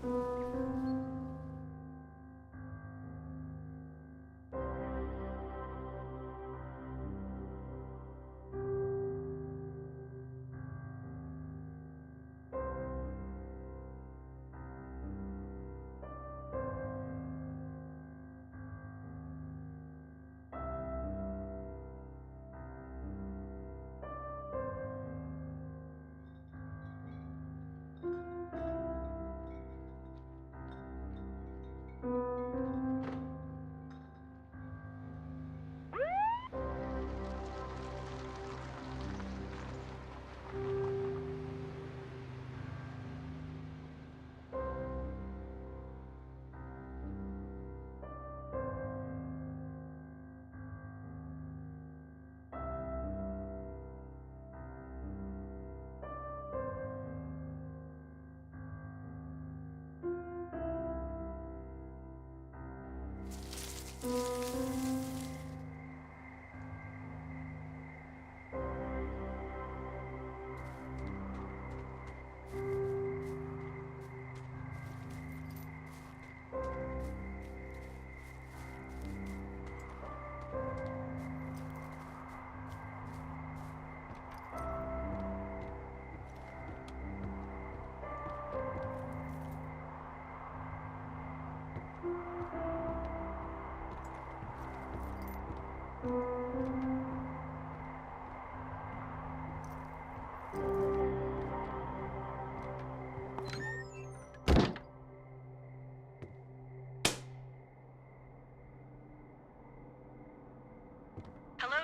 Hello,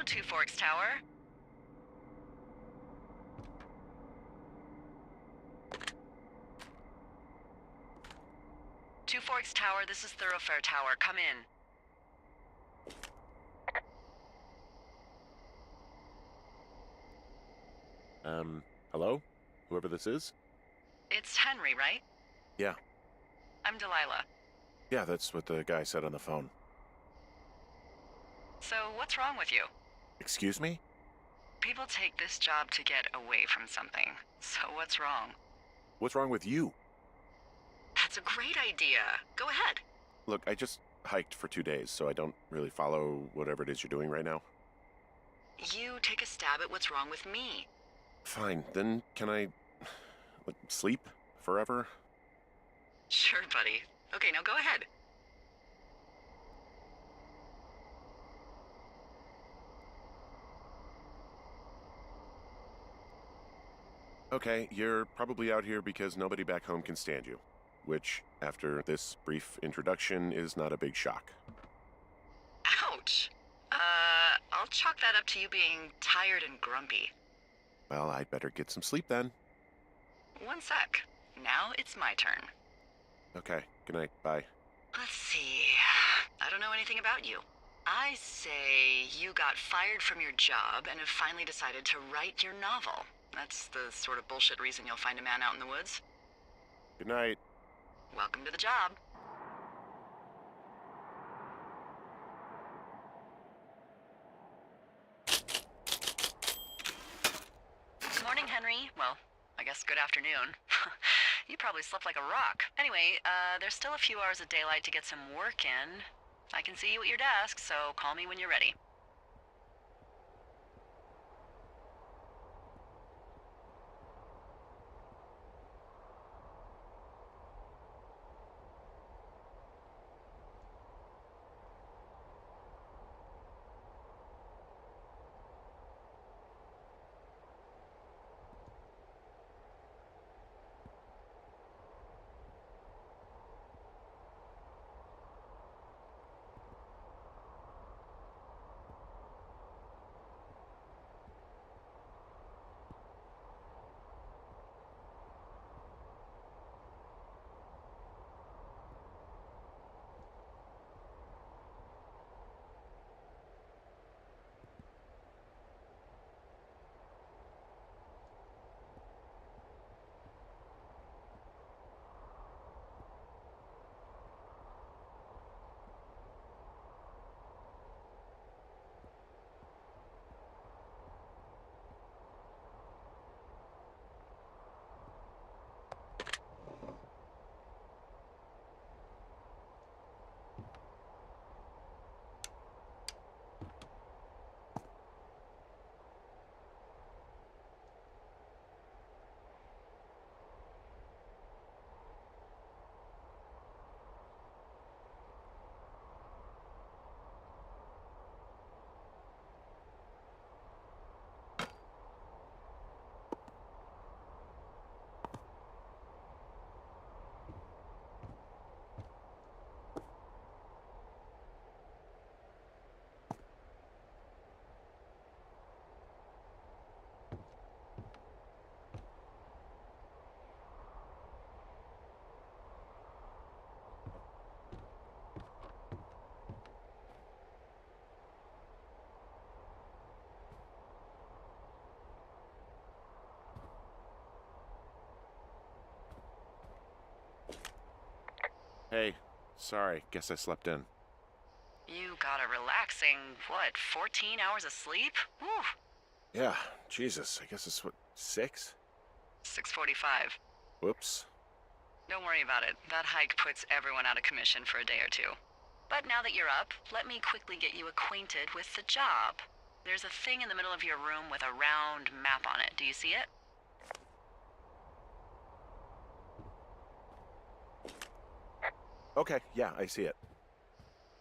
Two Forks Tower. Two Forks Tower, this is Thoroughfare Tower. Come in. Hello? Whoever this is? It's Henry, right? Yeah. I'm Delilah. Yeah, that's what the guy said on the phone. So, what's wrong with you? Excuse me? People take this job to get away from something. So what's wrong? What's wrong with you? That's a great idea. Go ahead. Look, I just hiked for 2 days, so I don't really follow whatever it is you're doing right now. You take a stab at what's wrong with me. Fine, then can I sleep forever? Sure, buddy. Okay, now go ahead. Okay, you're probably out here because nobody back home can stand you. Which, after this brief introduction, is not a big shock. Ouch. I'll chalk that up to you being tired and grumpy. Well, I'd better get some sleep then. One sec. Now it's my turn. Okay, good night, bye. Let's see. I don't know anything about you. I say you got fired from your job and have finally decided to write your novel. That's the sort of bullshit reason you'll find a man out in the woods. Good night. Welcome to the job. Morning, Henry. Well, I guess good afternoon. You probably slept like a rock. Anyway, there's still a few hours of daylight to get some work in. I can see you at your desk, so call me when you're ready. Hey, sorry, guess I slept in. You got a relaxing, 14 hours of sleep? Whew. Yeah, Jesus, I guess it's what, 6? 6:45. Whoops. Don't worry about it. That hike puts everyone out of commission for a day or two. But now that you're up, let me quickly get you acquainted with the job. There's a thing in the middle of your room with a round map on it. Do you see it? Okay, yeah, I see it.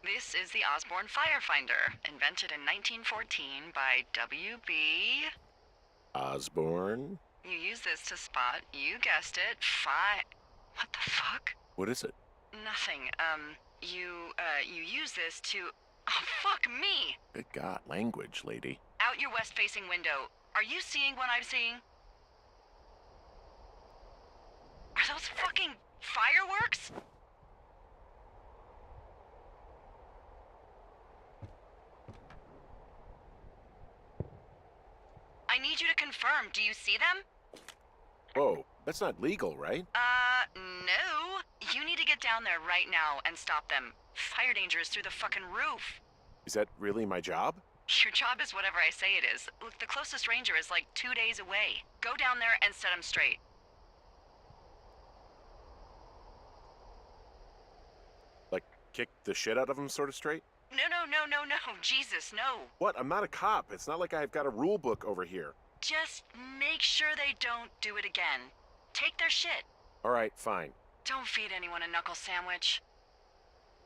This is the Osborne Firefinder, invented in 1914 by W.B. Osborne? You use this to spot, you guessed it, What the fuck? What is it? Nothing. You use this to... Oh, fuck me! Good God, language, lady. Out your west-facing window. Are you seeing what I'm seeing? Are those fucking fireworks? I need you to confirm. Do you see them? Whoa, that's not legal, right? No. You need to get down there right now and stop them. Fire danger is through the fucking roof. Is that really my job? Your job is whatever I say it is. Look, the closest ranger is like 2 days away. Go down there and set him straight. Like, kick the shit out of him sort of straight? No. Jesus, no. What? I'm not a cop. It's not like I've got a rule book over here. Just make sure they don't do it again. Take their shit. All right, fine. Don't feed anyone a knuckle sandwich.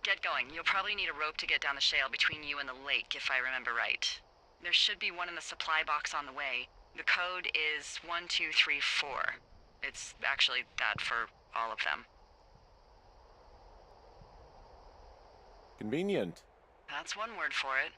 Get going. You'll probably need a rope to get down the shale between you and the lake, if I remember right. There should be one in the supply box on the way. The code is 1234. It's actually that for all of them. Convenient. That's one word for it.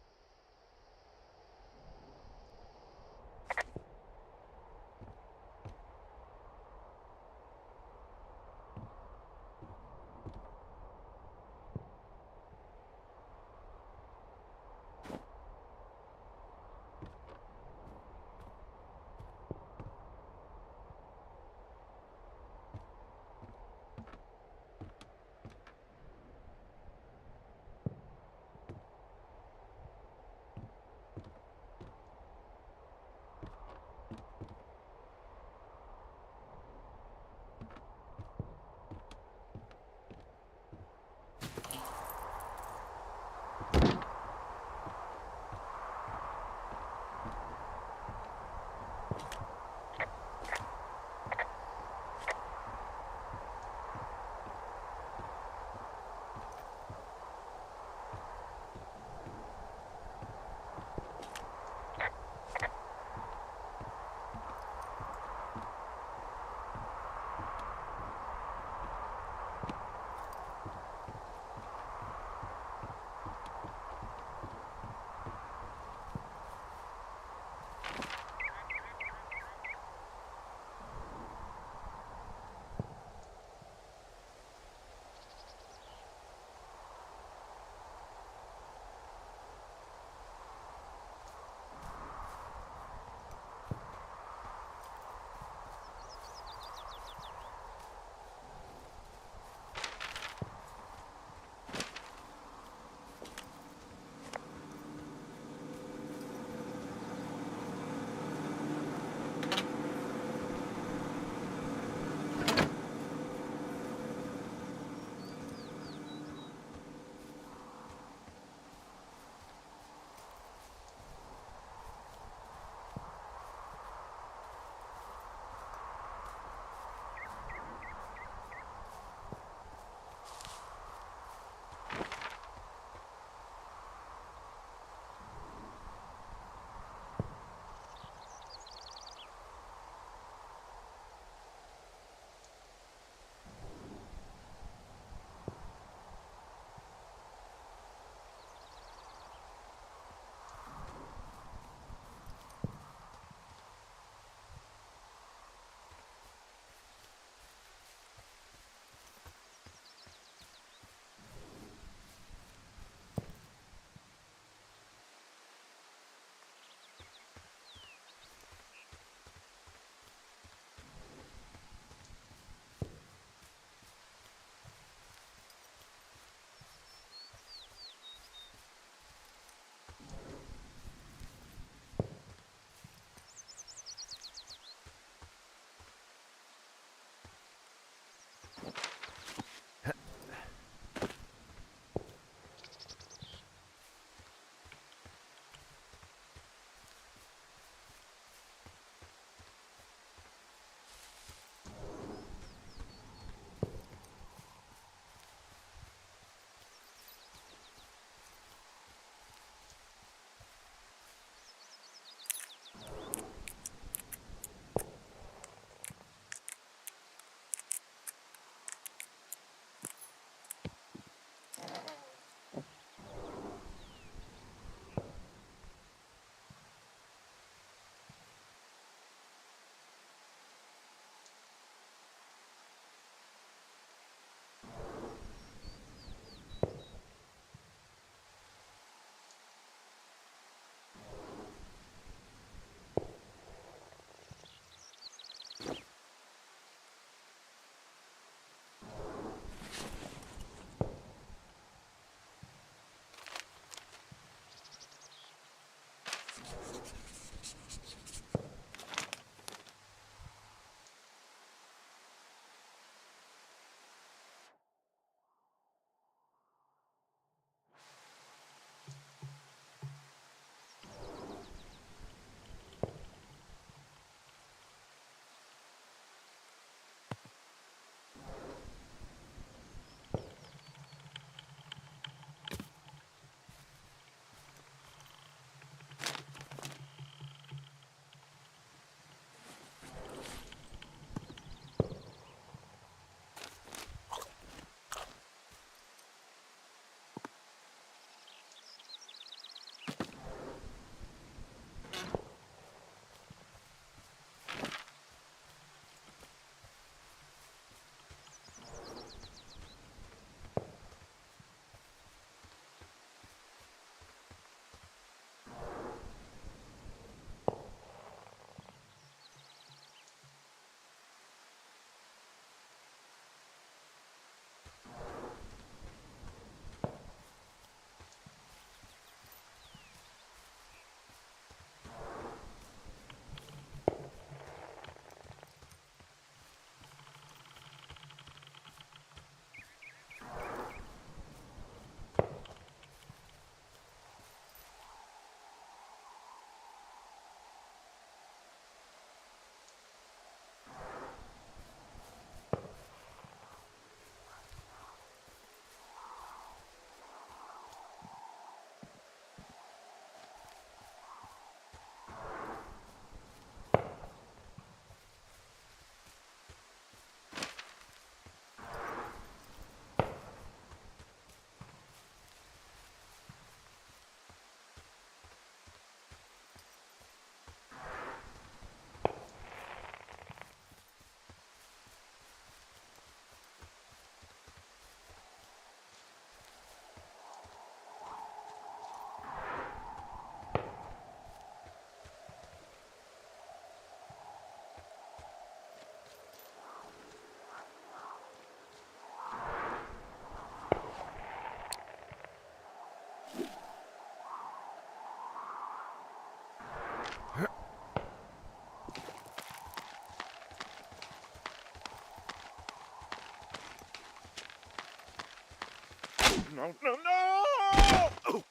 No, no, no! Oh.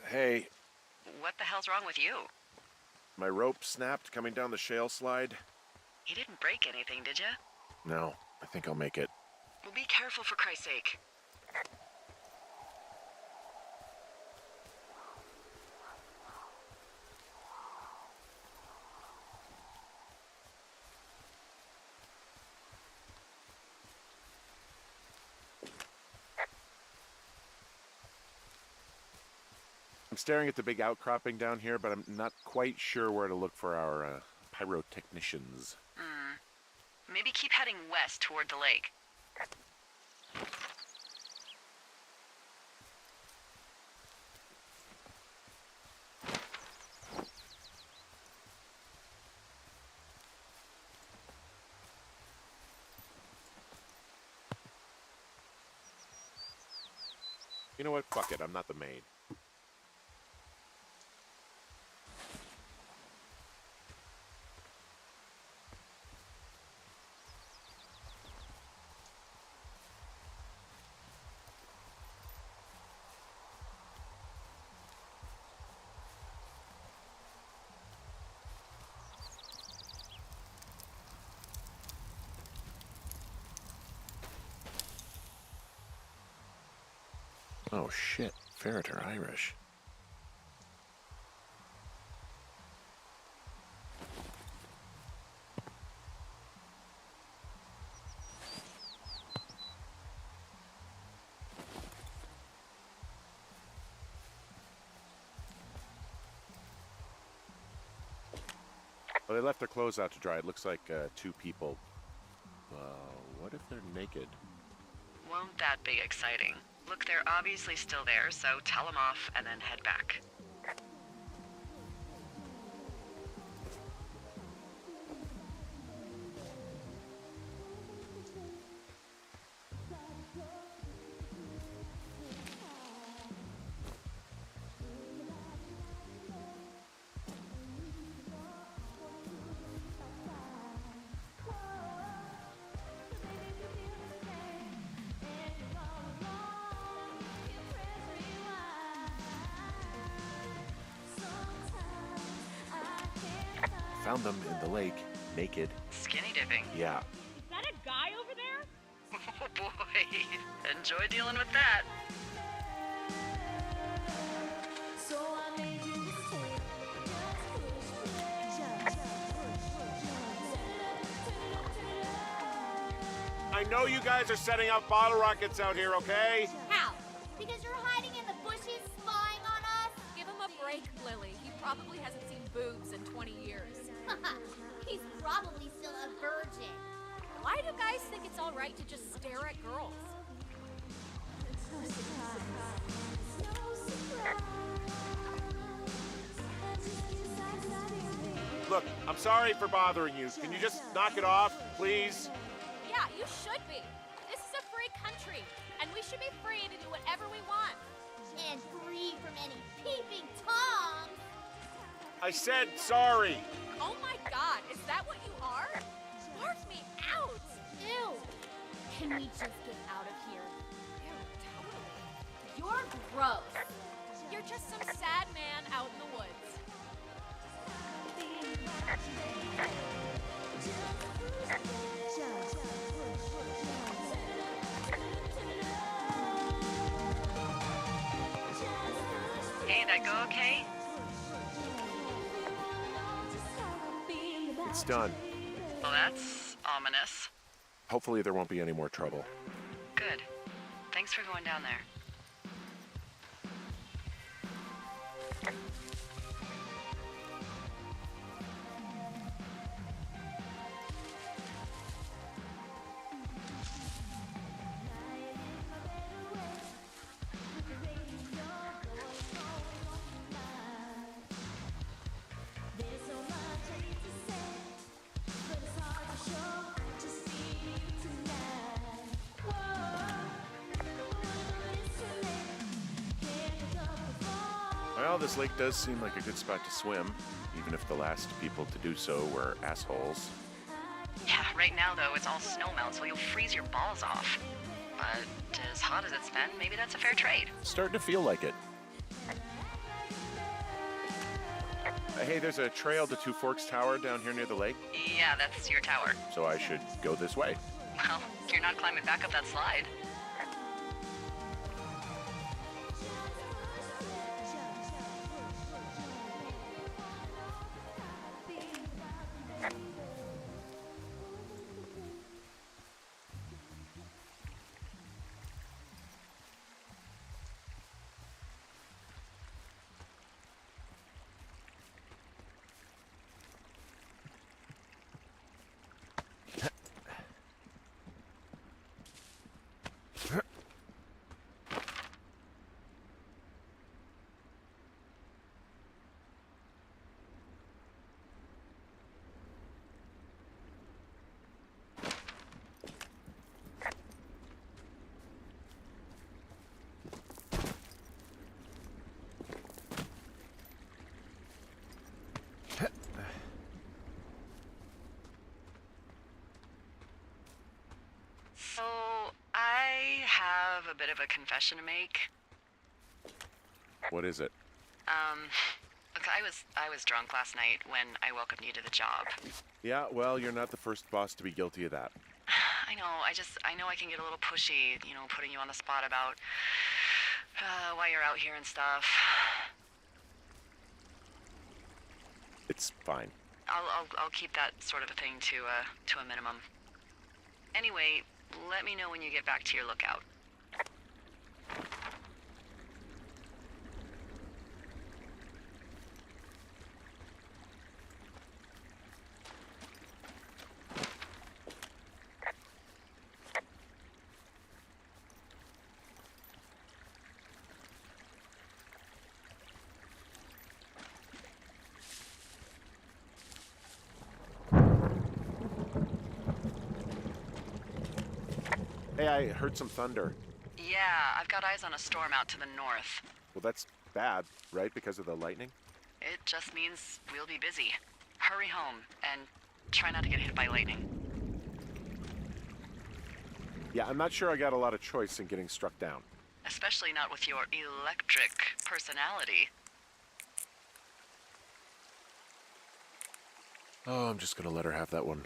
Hey, What the hell's wrong with you? my rope snapped coming down the shale slide. You didn't break anything, did you? No, I think I'll make it. Well, be careful for Christ's sake. I'm staring at the big outcropping down here, but I'm not quite sure where to look for our pyrotechnicians. Maybe keep heading west toward the lake. You know what? Fuck it. I'm not the maid. Oh shit. Ferret are Irish. Well, they left their clothes out to dry. It looks like 2 people. What if they're naked? Won't that be exciting? Look, they're obviously still there, so tell them off and then head back. Found them in the lake, naked. Skinny dipping. Yeah. Is that a guy over there? Oh boy, enjoy dealing with that. I know you guys are setting up bottle rockets out here, okay? How? Because you're hiding in the bushes spying on us? Give him a break, Lily. He probably hasn't seen boobs in 20 years. He's probably still a virgin. Why do guys think it's all right to just stare at girls? Look, I'm sorry for bothering you. Can you just knock it off, please? Yeah, you should be. This is a free country, and we should be free to do whatever we want. And free from any peeping toms. I said sorry. Oh my god, is that what you are? Barf me out! Ew. Can we just get out of here? Ew, totally. You're gross. You're just some sad man out in the woods. Hey, that go okay? It's done. Well, that's ominous. Hopefully there won't be any more trouble. Good. Thanks for going down there. Well, this lake does seem like a good spot to swim, even if the last people to do so were assholes. Yeah, right now though, it's all snowmelt, so you'll freeze your balls off. But as hot as it's been, maybe that's a fair trade. Starting to feel like it. Hey, there's a trail to Two Forks Tower down here near the lake, Yeah, that's your tower. so I should go this way. Well, you're not climbing back up that slide. So, I have a bit of a confession to make. What is it? Look, I was drunk last night when I welcomed you to the job. Yeah, well, you're not the first boss to be guilty of that. I know, I know I can get a little pushy, putting you on the spot about why you're out here and stuff. It's fine. I'll keep that sort of a thing to a minimum. Anyway, let me know when you get back to your lookout. Hey, I heard some thunder. Yeah, I've got eyes on a storm out to the north. Well, that's bad, right? Because of the lightning? It just means we'll be busy. Hurry home, and try not to get hit by lightning. Yeah, I'm not sure I got a lot of choice in getting struck down. Especially not with your electric personality. Oh, I'm just gonna let her have that one.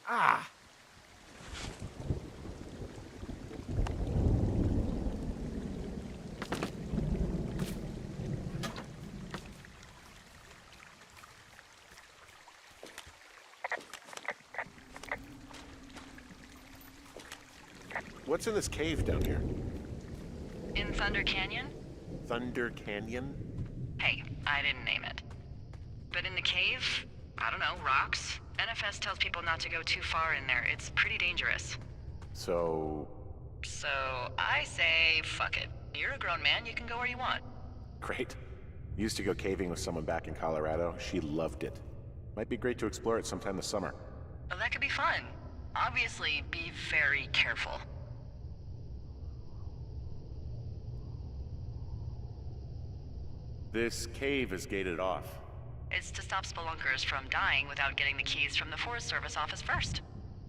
Ah! What's in this cave down here? In Thunder Canyon? Thunder Canyon? Hey, I didn't name it. But in the cave, I don't know, rocks? NFS tells people not to go too far in there. It's pretty dangerous. So... So, I say, fuck it. You're a grown man, you can go where you want. Great. Used to go caving with someone back in Colorado. She loved it. Might be great to explore it sometime this summer. Well, that could be fun. Obviously, be very careful. This cave is gated off. It's to stop spelunkers from dying without getting the keys from the Forest Service office first.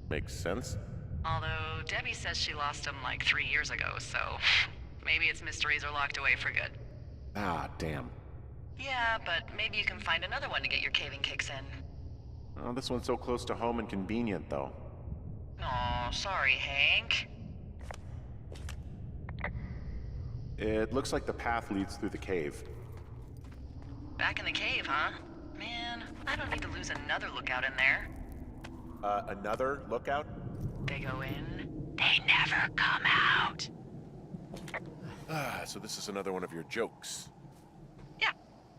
Makes sense. Although Debbie says she lost them like 3 years ago, so maybe its mysteries are locked away for good. Ah, damn. Yeah, but maybe you can find another one to get your caving kicks in. Oh, this one's so close to home and convenient, though. Aw, sorry, Hank. It looks like the path leads through the cave. Back in the cave, huh? Man, I don't need to lose another lookout in there. Another lookout? They go in, they never come out. Ah, so this is another one of your jokes. Yeah,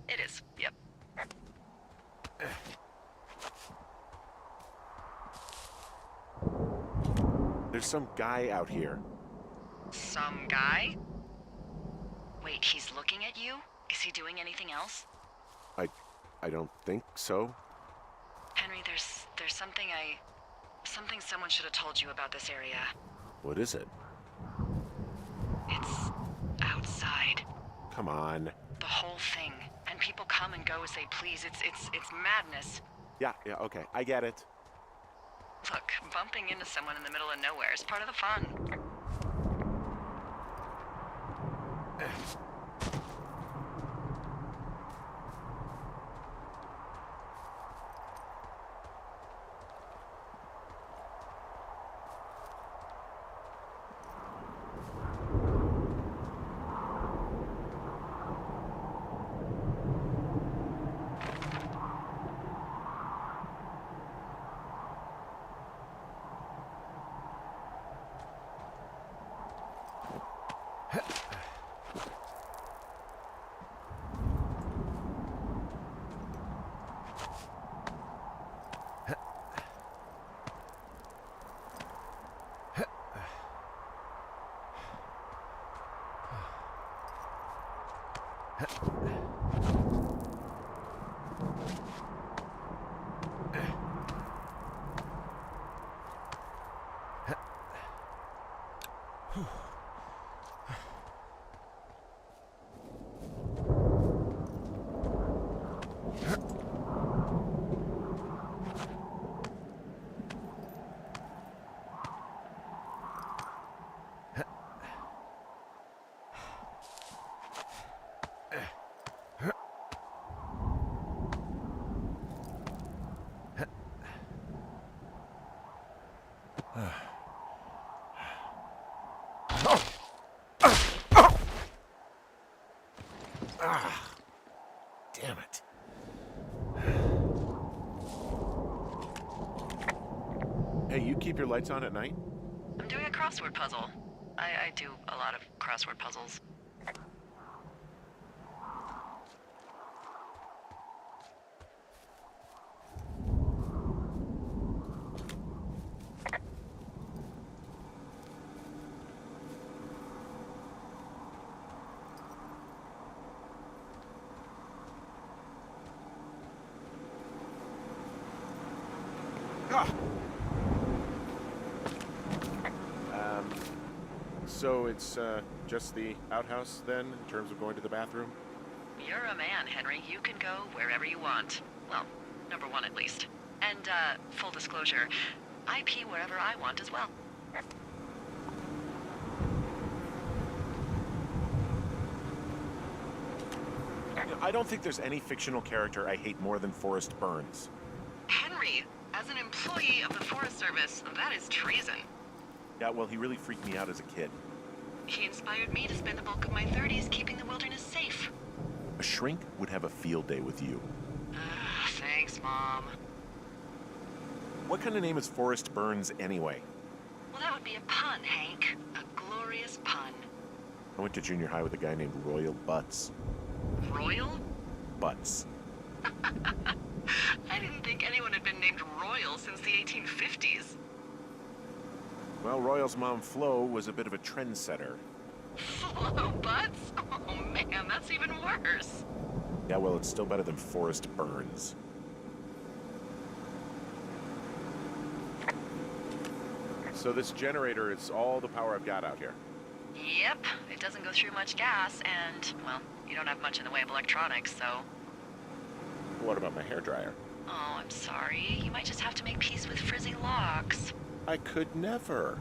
it is. Yep. There's some guy out here. Some guy? Wait, he's looking at you? Is he doing anything else? I don't think so. Henry, there's something something someone should have told you about this area. What is it? It's outside. Come on. The whole thing. And people come and go as they please. It's madness. Yeah, okay, I get it. Look, bumping into someone in the middle of nowhere is part of the fun. Damn it. Hey, you keep your lights on at night? I'm doing a crossword puzzle. I do a lot of crossword puzzles. So it's just the outhouse then, in terms of going to the bathroom? You're a man, Henry. You can go wherever you want. Well, number one at least. And, full disclosure, I pee wherever I want as well. I don't think there's any fictional character I hate more than Forrest Burns. Henry, as an employee of the Forest Service, that is treason. Yeah, well, he really freaked me out as a kid. He inspired me to spend the bulk of my 30s keeping the wilderness safe. A shrink would have a field day with you. Thanks, Mom. What kind of name is Forrest Burns anyway? Well, that would be a pun, Hank. A glorious pun. I went to junior high with a guy named Royal Butts. Royal? Butts. I didn't think anyone had been named Royal since the 1850s. Well, Royal's mom, Flo, was a bit of a trendsetter. Flo Butts? Oh man, that's even worse. Yeah, well, it's still better than Forrest Burns. So this generator is all the power I've got out here. Yep, it doesn't go through much gas, and, well, you don't have much in the way of electronics, so... What about my hairdryer? Oh, I'm sorry. You might just have to make peace with frizzy locks. I could never.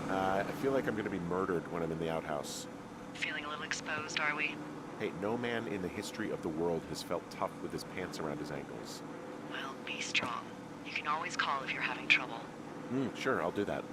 I feel like I'm going to be murdered when I'm in the outhouse. Feeling a little exposed, are we? Hey, no man in the history of the world has felt tough with his pants around his ankles. Well, be strong. You can always call if you're having trouble. Sure, I'll do that.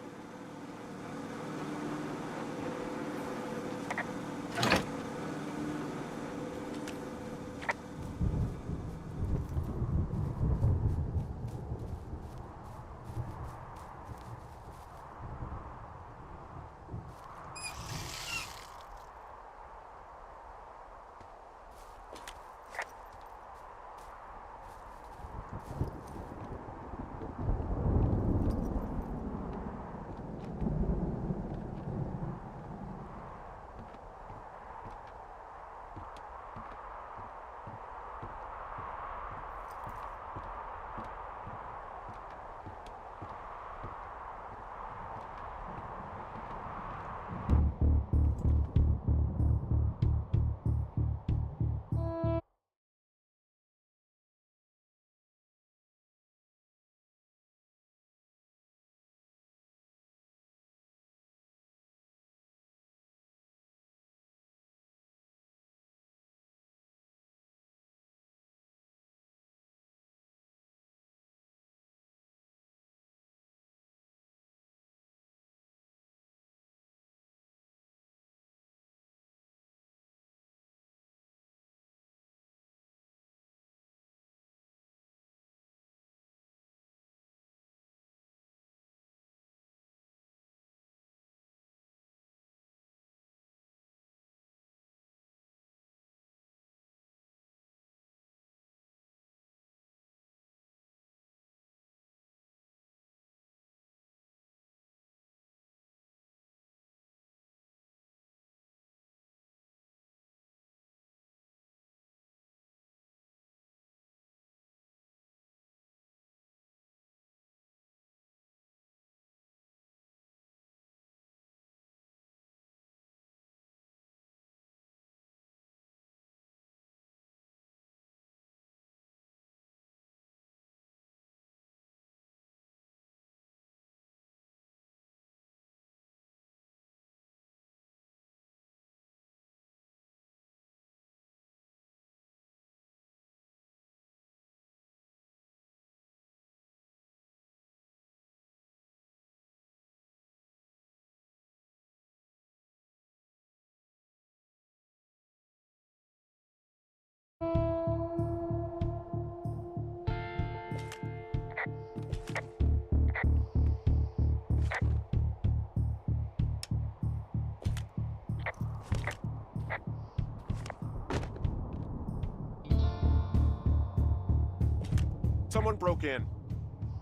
Someone broke in.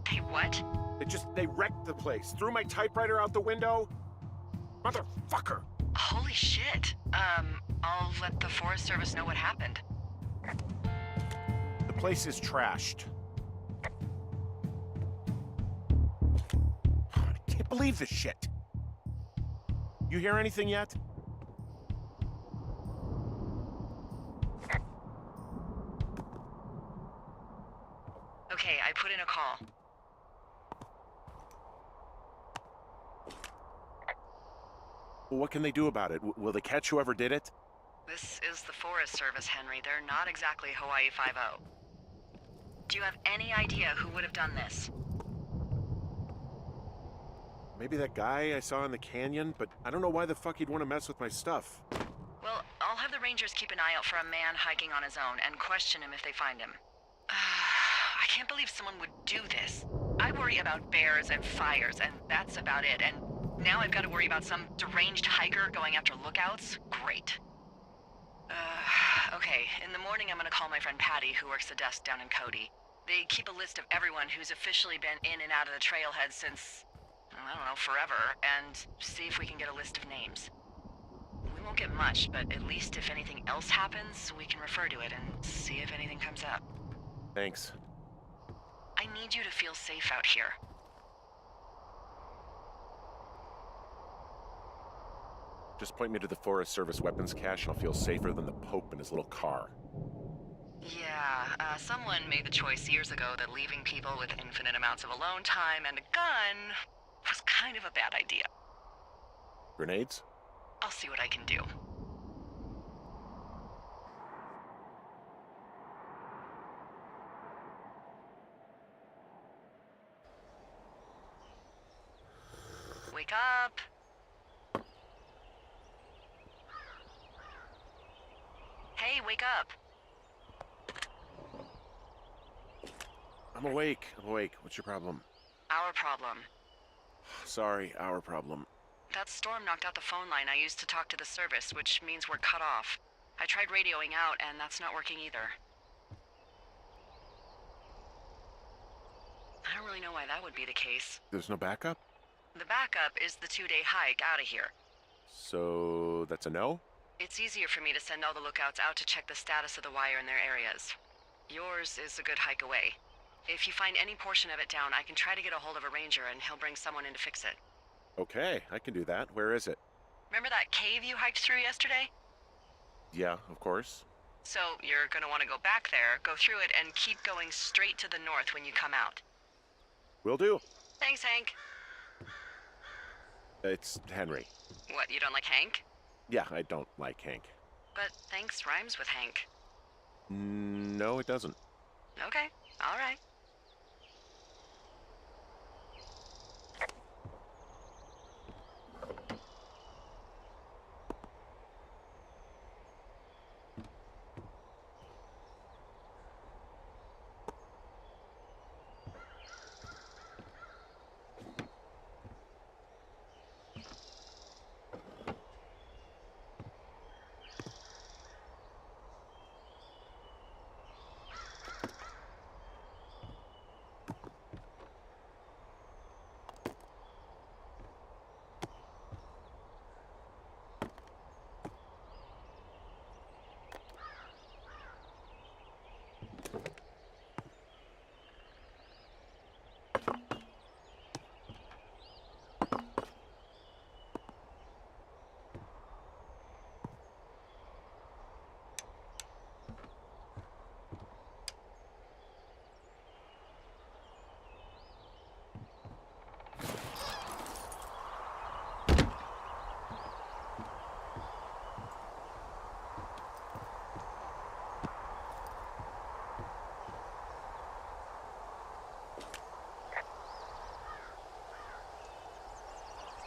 Hey, what? They wrecked the place. Threw my typewriter out the window. Motherfucker! Holy shit. I'll let the Forest Service know what happened. The place is trashed. I can't believe this shit. You hear anything yet? Okay, I put in a call. Well, what can they do about it? Will they catch whoever did it? This is the Forest Service, Henry. They're not exactly Hawaii Five-0. Do you have any idea who would have done this? Maybe that guy I saw in the canyon, but I don't know why the fuck he'd want to mess with my stuff. Well, I'll have the Rangers keep an eye out for a man hiking on his own and question him if they find him. I can't believe someone would do this. I worry about bears and fires, and that's about it. And now I've got to worry about some deranged hiker going after lookouts? Great. Okay, in the morning I'm gonna call my friend Patty, who works the desk down in Cody. They keep a list of everyone who's officially been in and out of the trailhead since, I don't know, forever, and see if we can get a list of names. We won't get much, but at least if anything else happens, we can refer to it and see if anything comes up. Thanks. I need you to feel safe out here. Just point me to the Forest Service weapons cache and I'll feel safer than the Pope in his little car. Yeah, someone made the choice years ago that leaving people with infinite amounts of alone time and a gun was kind of a bad idea. Grenades? I'll see what I can do. Wake up! Hey, wake up! I'm awake. What's your problem? Our problem. Sorry, our problem. That storm knocked out the phone line I used to talk to the service, which means we're cut off. I tried radioing out, and that's not working either. I don't really know why that would be the case. There's no backup? The backup is the 2-day hike out of here. So that's a no? It's easier for me to send all the lookouts out to check the status of the wire in their areas. Yours is a good hike away. If you find any portion of it down, I can try to get a hold of a ranger and he'll bring someone in to fix it. Okay, I can do that. Where is it? Remember that cave you hiked through yesterday? Yeah, of course. So you're gonna want to go back there, go through it, and keep going straight to the north when you come out. Will do. Thanks, Hank. It's Henry. What, you don't like Hank? Yeah, I don't like Hank. But thanks rhymes with Hank. No, it doesn't. Okay, all right.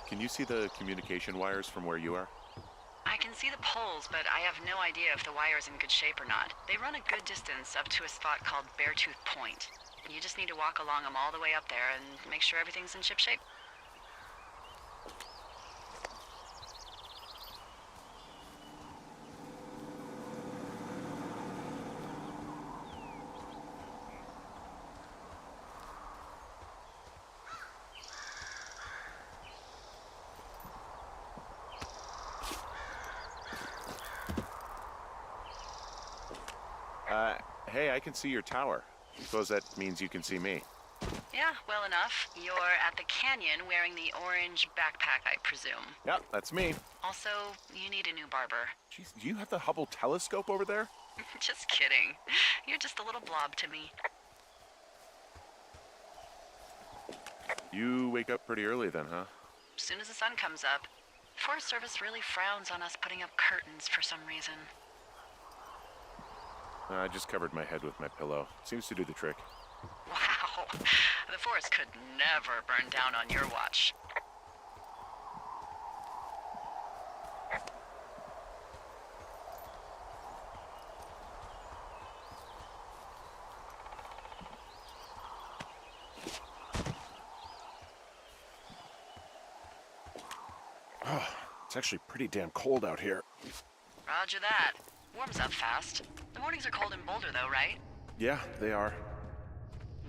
Can you see the communication wires from where you are? I can see the poles, but I have no idea if the wire's in good shape or not. They run a good distance up to a spot called Beartooth Point. You just need to walk along them all the way up there and make sure everything's in ship shape. Uh, hey, I can see your tower. Suppose that means you can see me. Yeah, well enough. You're at the canyon wearing the orange backpack, I presume. Yep, that's me. Also, you need a new barber. Jeez, do you have the Hubble telescope over there? Just kidding. You're just a little blob to me. You wake up pretty early then, huh? As soon as the sun comes up. Forest Service really frowns on us putting up curtains for some reason. I just covered my head with my pillow. Seems to do the trick. Wow. The forest could never burn down on your watch. Oh, it's actually pretty damn cold out here. Roger that. Warms up fast. The mornings are cold in Boulder, though, right? Yeah, they are.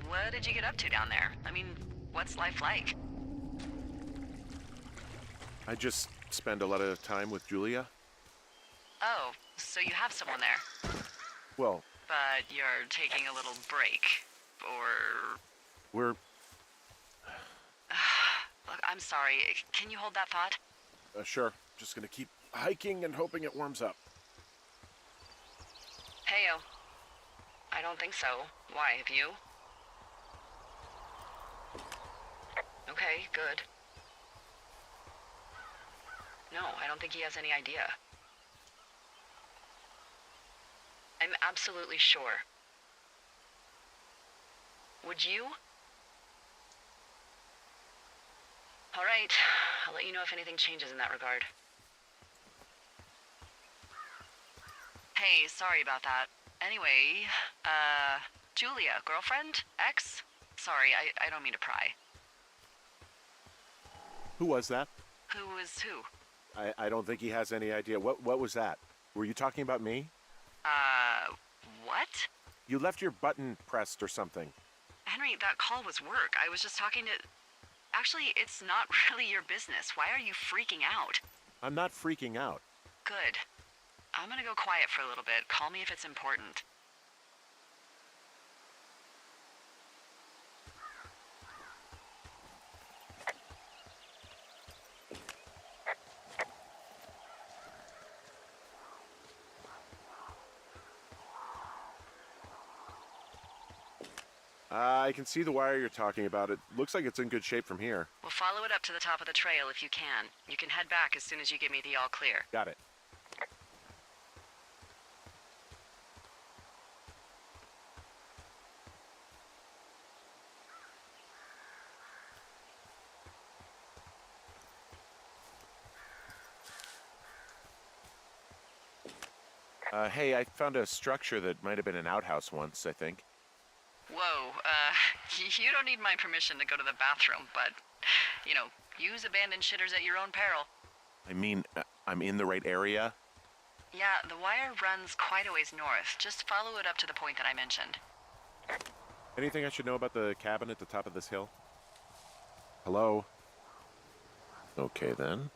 What did you get up to down there? I mean, what's life like? I just spend a lot of time with Julia. Oh, so you have someone there. Well, But you're taking a little break. Or... we're... Look, I'm sorry. Can you hold that thought? Sure. Just gonna keep hiking and hoping it warms up. Heyo. I don't think so. Why, have you? Okay, good. No, I don't think he has any idea. I'm absolutely sure. Would you? All right, I'll let you know if anything changes in that regard. Hey, sorry about that. Anyway, Julia, girlfriend? Ex? Sorry, I don't mean to pry. Who was that? Who is who? I don't think he has any idea. What was that? Were you talking about me? What? You left your button pressed or something. Henry, that call was work. I was just talking to... Actually, it's not really your business. Why are you freaking out? I'm not freaking out. Good. I'm gonna go quiet for a little bit. Call me if it's important. I can see the wire you're talking about. It looks like it's in good shape from here. We'll follow it up to the top of the trail if you can. You can head back as soon as you give me the all clear. Got it. Hey, I found a structure that might have been an outhouse once, I think. Whoa, you don't need my permission to go to the bathroom, but, you know, use abandoned shitters at your own peril. I mean, I'm in the right area? Yeah, the wire runs quite a ways north. Just follow it up to the point that I mentioned. Anything I should know about the cabin at the top of this hill? Hello? Okay, then.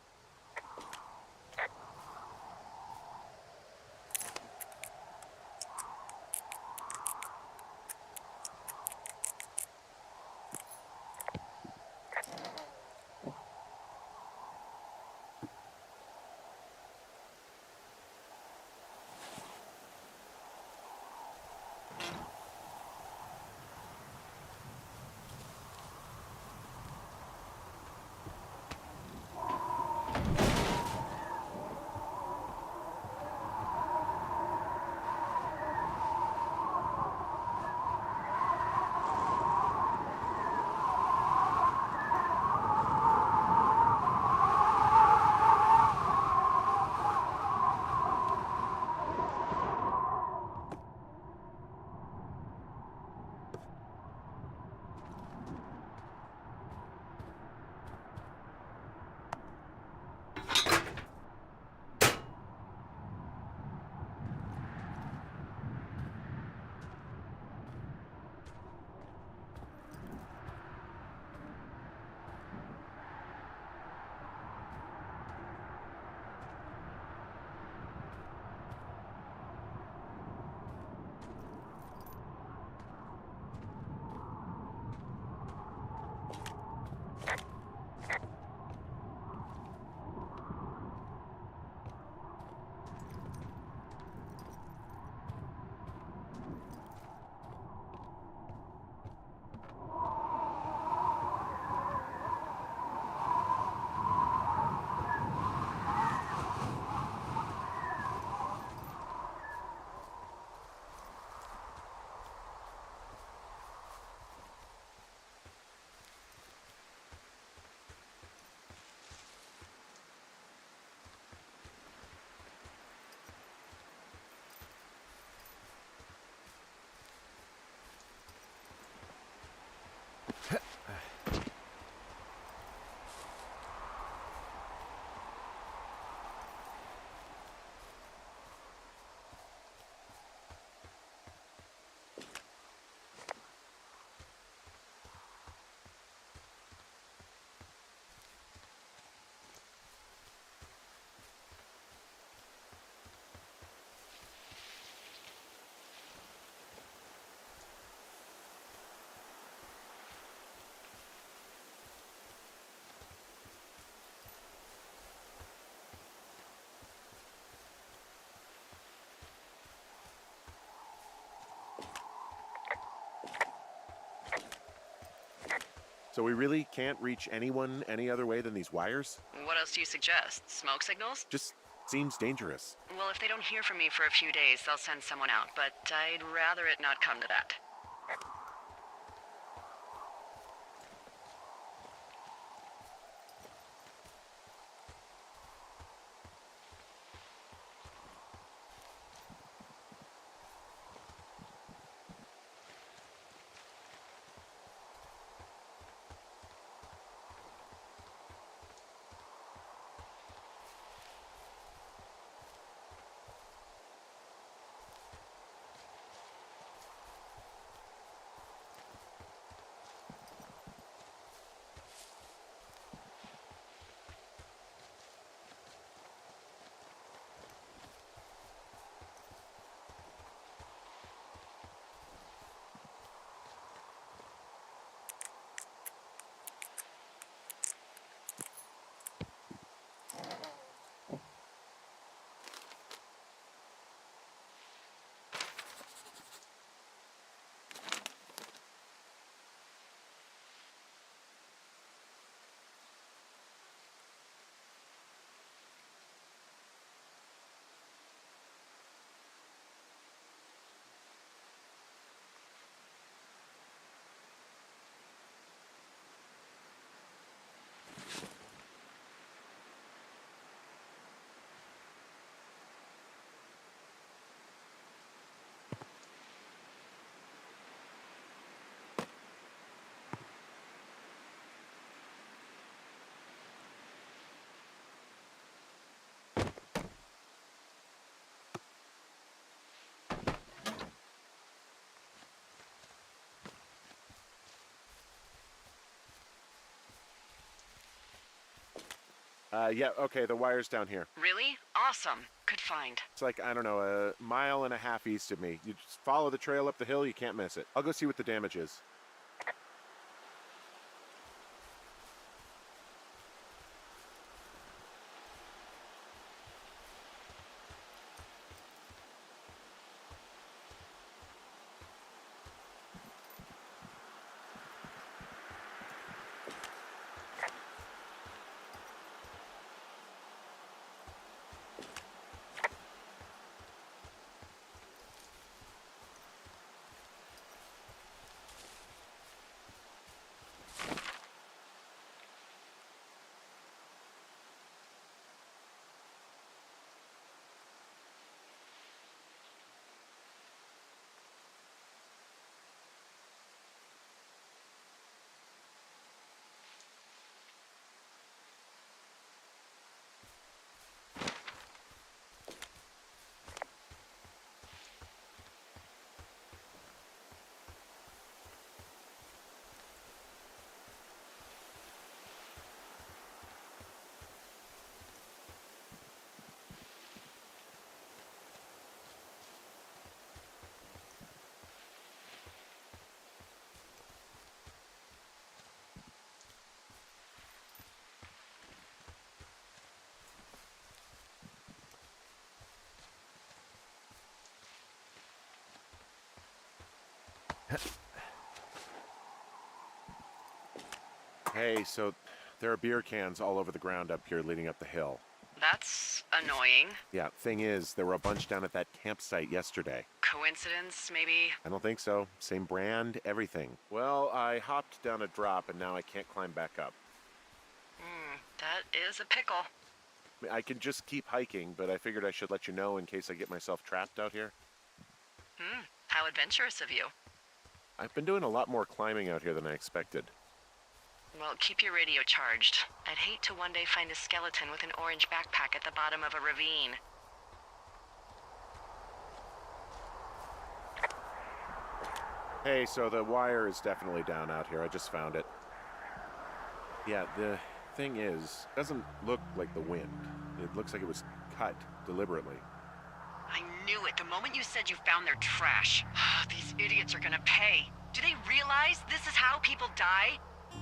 So we really can't reach anyone any other way than these wires? What else do you suggest? Smoke signals? Just seems dangerous. Well, if they don't hear from me for a few days, they'll send someone out, but I'd rather it not come to that. Yeah, okay, the wire's down here. Really? Awesome. Good find. It's like, I don't know, a mile and a half east of me. You just follow the trail up the hill, you can't miss it. I'll go see what the damage is. Hey, so there are beer cans all over the ground up here leading up the hill. That's annoying. Yeah, thing is, there were a bunch down at that campsite yesterday. Coincidence, maybe? I don't think so. Same brand, everything. Well, I hopped down a drop and now I can't climb back up. That is a pickle. I can just keep hiking, but I figured I should let you know in case I get myself trapped out here. How adventurous of you. I've been doing a lot more climbing out here than I expected. Well, keep your radio charged. I'd hate to one day find a skeleton with an orange backpack at the bottom of a ravine. Hey, so the wire is definitely down out here. I just found it. Yeah, the thing is, it doesn't look like the wind. It looks like it was cut deliberately. I knew it the moment you said you found their trash. These idiots are gonna pay. Do they realize this is how people die?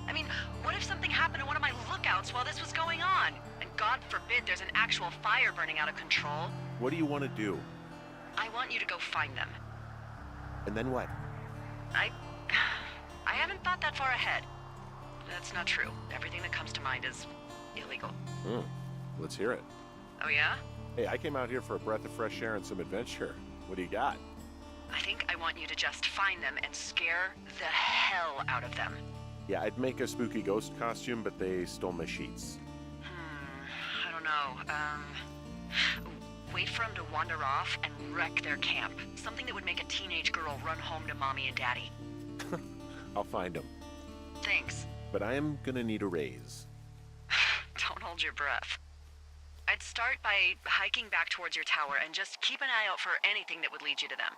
I mean, what if something happened to one of my lookouts while this was going on? And God forbid there's an actual fire burning out of control. What do you want to do? I want you to go find them. And then what? I haven't thought that far ahead. that's not true. Everything that comes to mind is illegal. Hmm. Let's hear it. Oh yeah? Hey, I came out here for a breath of fresh air and some adventure. What do you got? I think I want you to just find them and scare the hell out of them. Yeah, I'd make a spooky ghost costume, but they stole my sheets. I don't know. Wait for them to wander off and wreck their camp. Something that would make a teenage girl run home to mommy and daddy. I'll find them. Thanks. But I am gonna need a raise. Don't hold your breath. I'd start by hiking back towards your tower and just keep an eye out for anything that would lead you to them.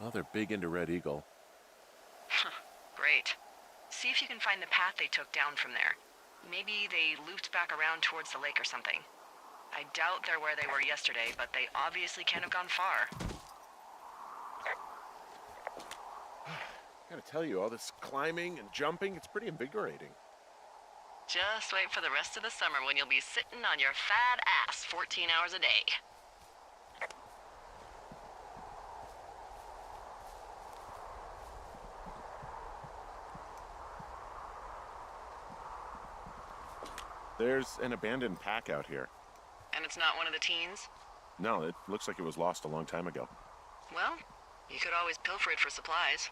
Well, they're big into Red Eagle. Great. See if you can find the path they took down from there. Maybe they looped back around towards the lake or something. I doubt they're where they were yesterday, but they obviously can't have gone far. Gotta tell you, all this climbing and jumping, it's pretty invigorating. Just wait for the rest of the summer when you'll be sitting on your fat ass 14 hours a day. There's an abandoned pack out here. And it's not one of the teens? No, it looks like it was lost a long time ago. Well, you could always pilfer it for supplies.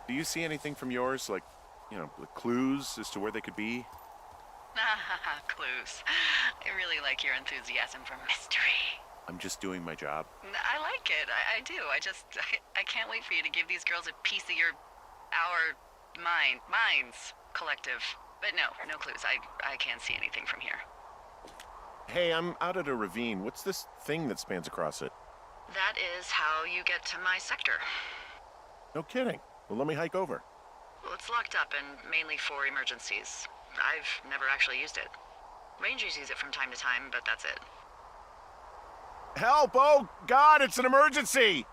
Do you see anything from yours, like, clues as to where they could be? Clues. I really like your enthusiasm for mystery. I'm just doing my job. I like it. I do. I can't wait for you to give these girls a piece of our minds collective. But no clues. I can't see anything from here. Hey, I'm out at a ravine. What's this thing that spans across it? That is how you get to my sector. No kidding. Well, let me hike over. Well, it's locked up and mainly for emergencies. I've never actually used it. Rangers use it from time to time, but that's it. Help! Oh, God, it's an emergency!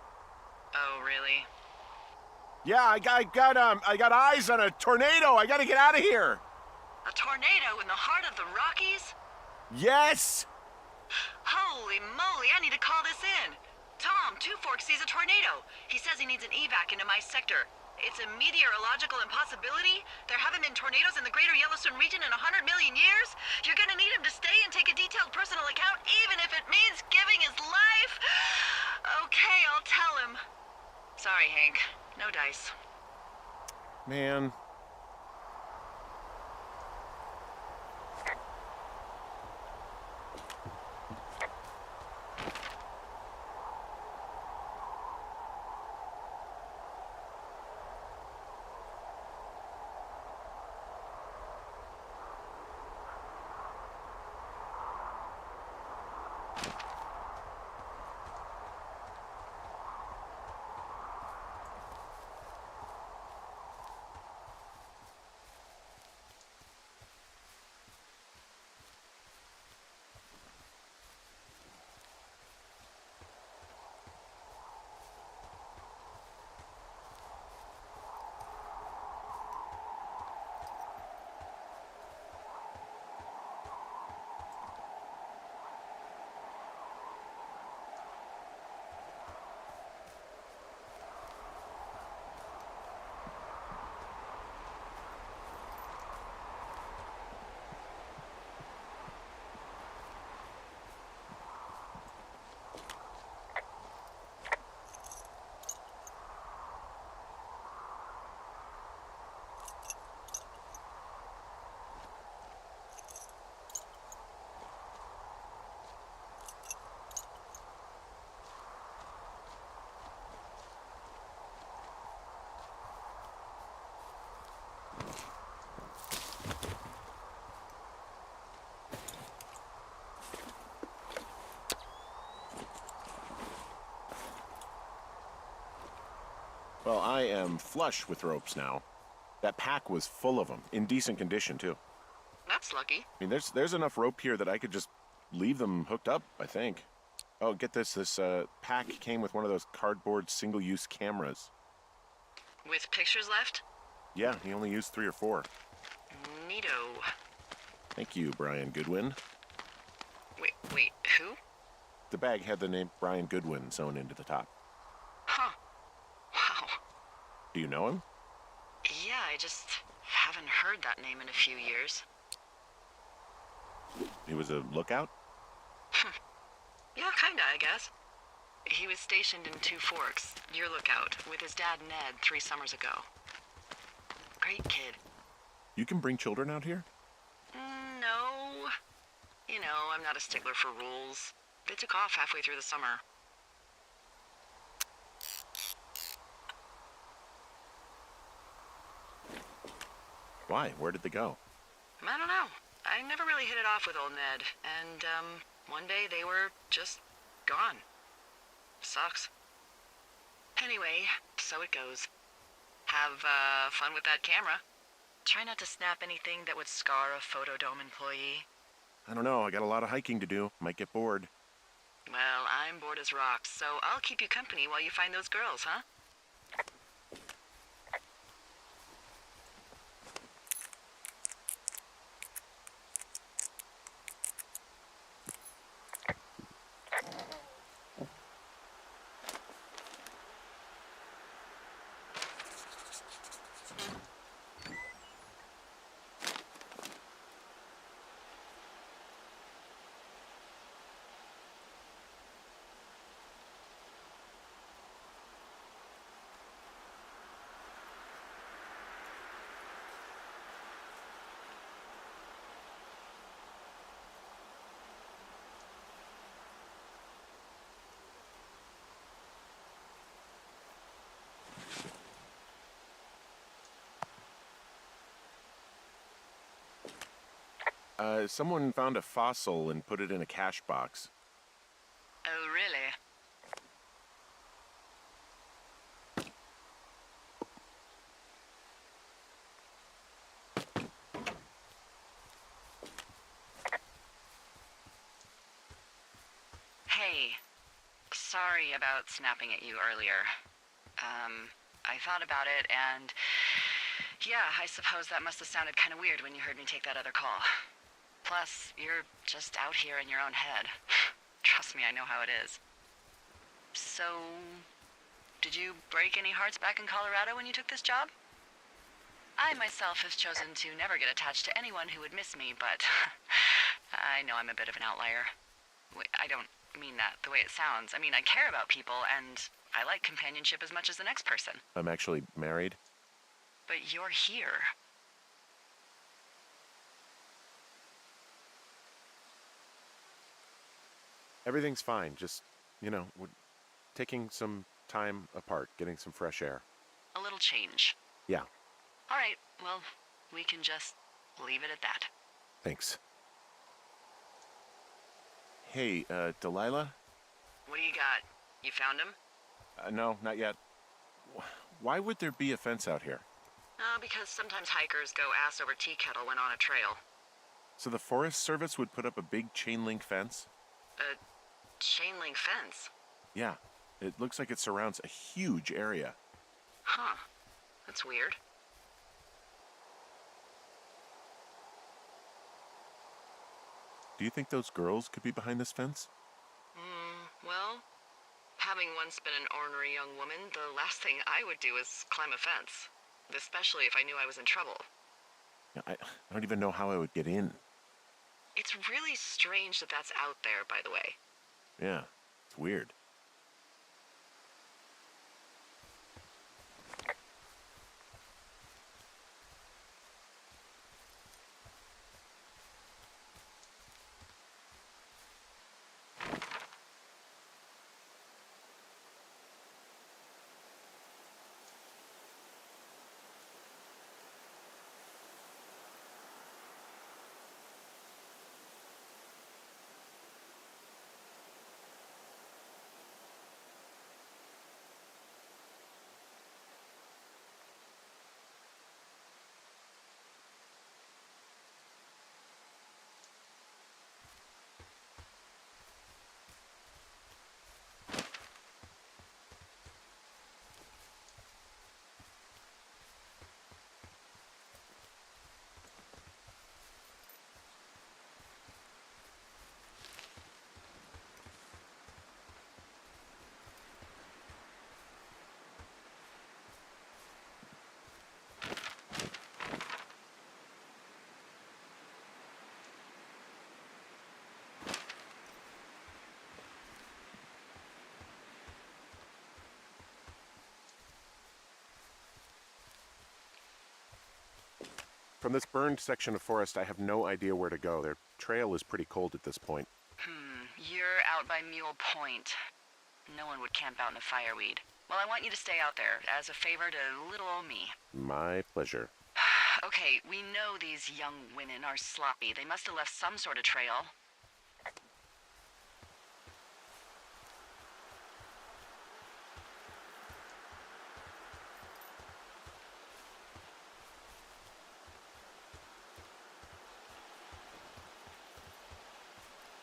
Oh, really? Yeah, I got eyes on a tornado. I gotta get out of here. A tornado in the heart of the Rockies? Yes! Holy moly, I need to call this in. Tom, Two Forks sees a tornado. He says he needs an evac into my sector. It's a meteorological impossibility. There haven't been tornadoes in the greater Yellowstone region in 100 million years. You're gonna need him to stay and take a detailed personal account, even if it means giving his life. Okay, I'll tell him. Sorry, Hank. No dice. Man. Well, I am flush with ropes now. That pack was full of them, in decent condition, too. That's lucky. I mean, there's enough rope here that I could just leave them hooked up, I think. Oh, get this. This pack came with one of those cardboard single-use cameras. With pictures left? Yeah, he only used 3 or 4. Neato. Thank you, Brian Goodwin. Wait, who? The bag had the name Brian Goodwin sewn into the top. Huh. Wow. Do you know him? Yeah, I just haven't heard that name in a few years. He was a lookout? Yeah, kinda, I guess. He was stationed in Two Forks, your lookout, with his dad Ned 3 summers ago. Great kid. You can bring children out here? No. You know, I'm not a stickler for rules. They took off halfway through the summer. Why? Where did they go? I don't know. I never really hit it off with old Ned, and, one day they were just gone. Sucks. Anyway, so it goes. Have, fun with that camera. Try not to snap anything that would scar a Photodome employee. I don't know. I got a lot of hiking to do. Might get bored. Well, I'm bored as rocks, so I'll keep you company while you find those girls, huh? Someone found a fossil and put it in a cash box. Oh, really? Hey, sorry about snapping at you earlier. I thought about it, and yeah, I suppose that must have sounded kind of weird when you heard me take that other call. Plus, you're just out here in your own head. Trust me, I know how it is. So, did you break any hearts back in Colorado when you took this job? I myself have chosen to never get attached to anyone who would miss me, but I know I'm a bit of an outlier. I don't mean that the way it sounds. I mean, I care about people, and I like companionship as much as the next person. I'm actually married. But you're here. Everything's fine. Just, we're taking some time apart, getting some fresh air. A little change. Yeah, All right, well, we can just leave it at that. thanks. Hey, Delilah? What do you got? You found him? No, not yet. Why would there be a fence out here? Because sometimes hikers go ass over tea kettle when on a trail. So the Forest Service would put up a big chain link fence? A chain link fence? Yeah, it looks like it surrounds a huge area. Huh. That's weird. Do you think those girls could be behind this fence? Well, having once been an ornery young woman, the last thing I would do is climb a fence. Especially if I knew I was in trouble. Yeah, I don't even know how I would get in. It's really strange that that's out there, by the way. Yeah, it's weird. From this burned section of forest, I have no idea where to go. Their trail is pretty cold at this point. You're out by Mule Point. No one would camp out in the fireweed. Well, I want you to stay out there, as a favor to little old me. My pleasure. Okay, we know these young women are sloppy. They must have left some sort of trail.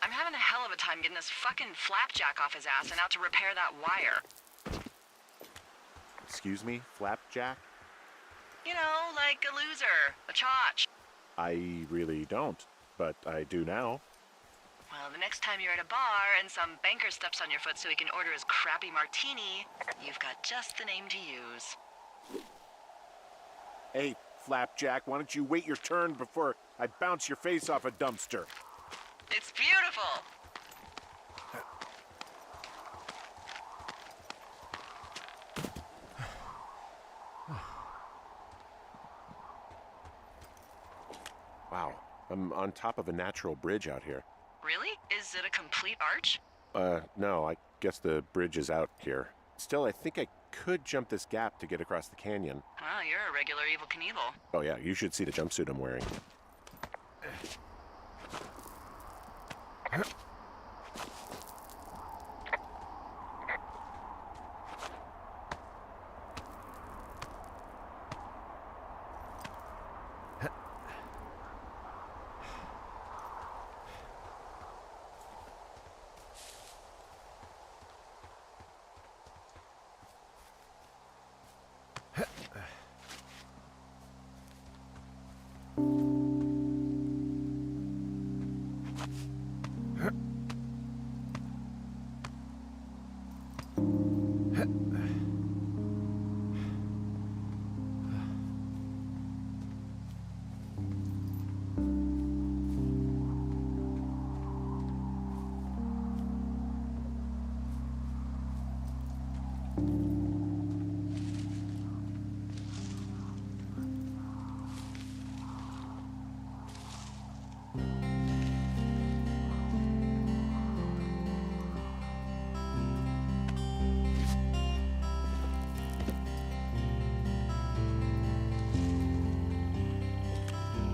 I'm having a hell of a time getting this fucking flapjack off his ass and out to repair that wire. Excuse me, Flapjack? You know, like a loser, a chotch. I really don't, but I do now. Well, the next time you're at a bar and some banker steps on your foot so he can order his crappy martini, you've got just the name to use. Hey, Flapjack, why don't you wait your turn before I bounce your face off a dumpster? It's beautiful! Wow, I'm on top of a natural bridge out here. Really? Is it a complete arch? No, I guess the bridge is out here. Still, I think I could jump this gap to get across the canyon. Wow, you're a regular Evel Knievel. Oh yeah, you should see the jumpsuit I'm wearing.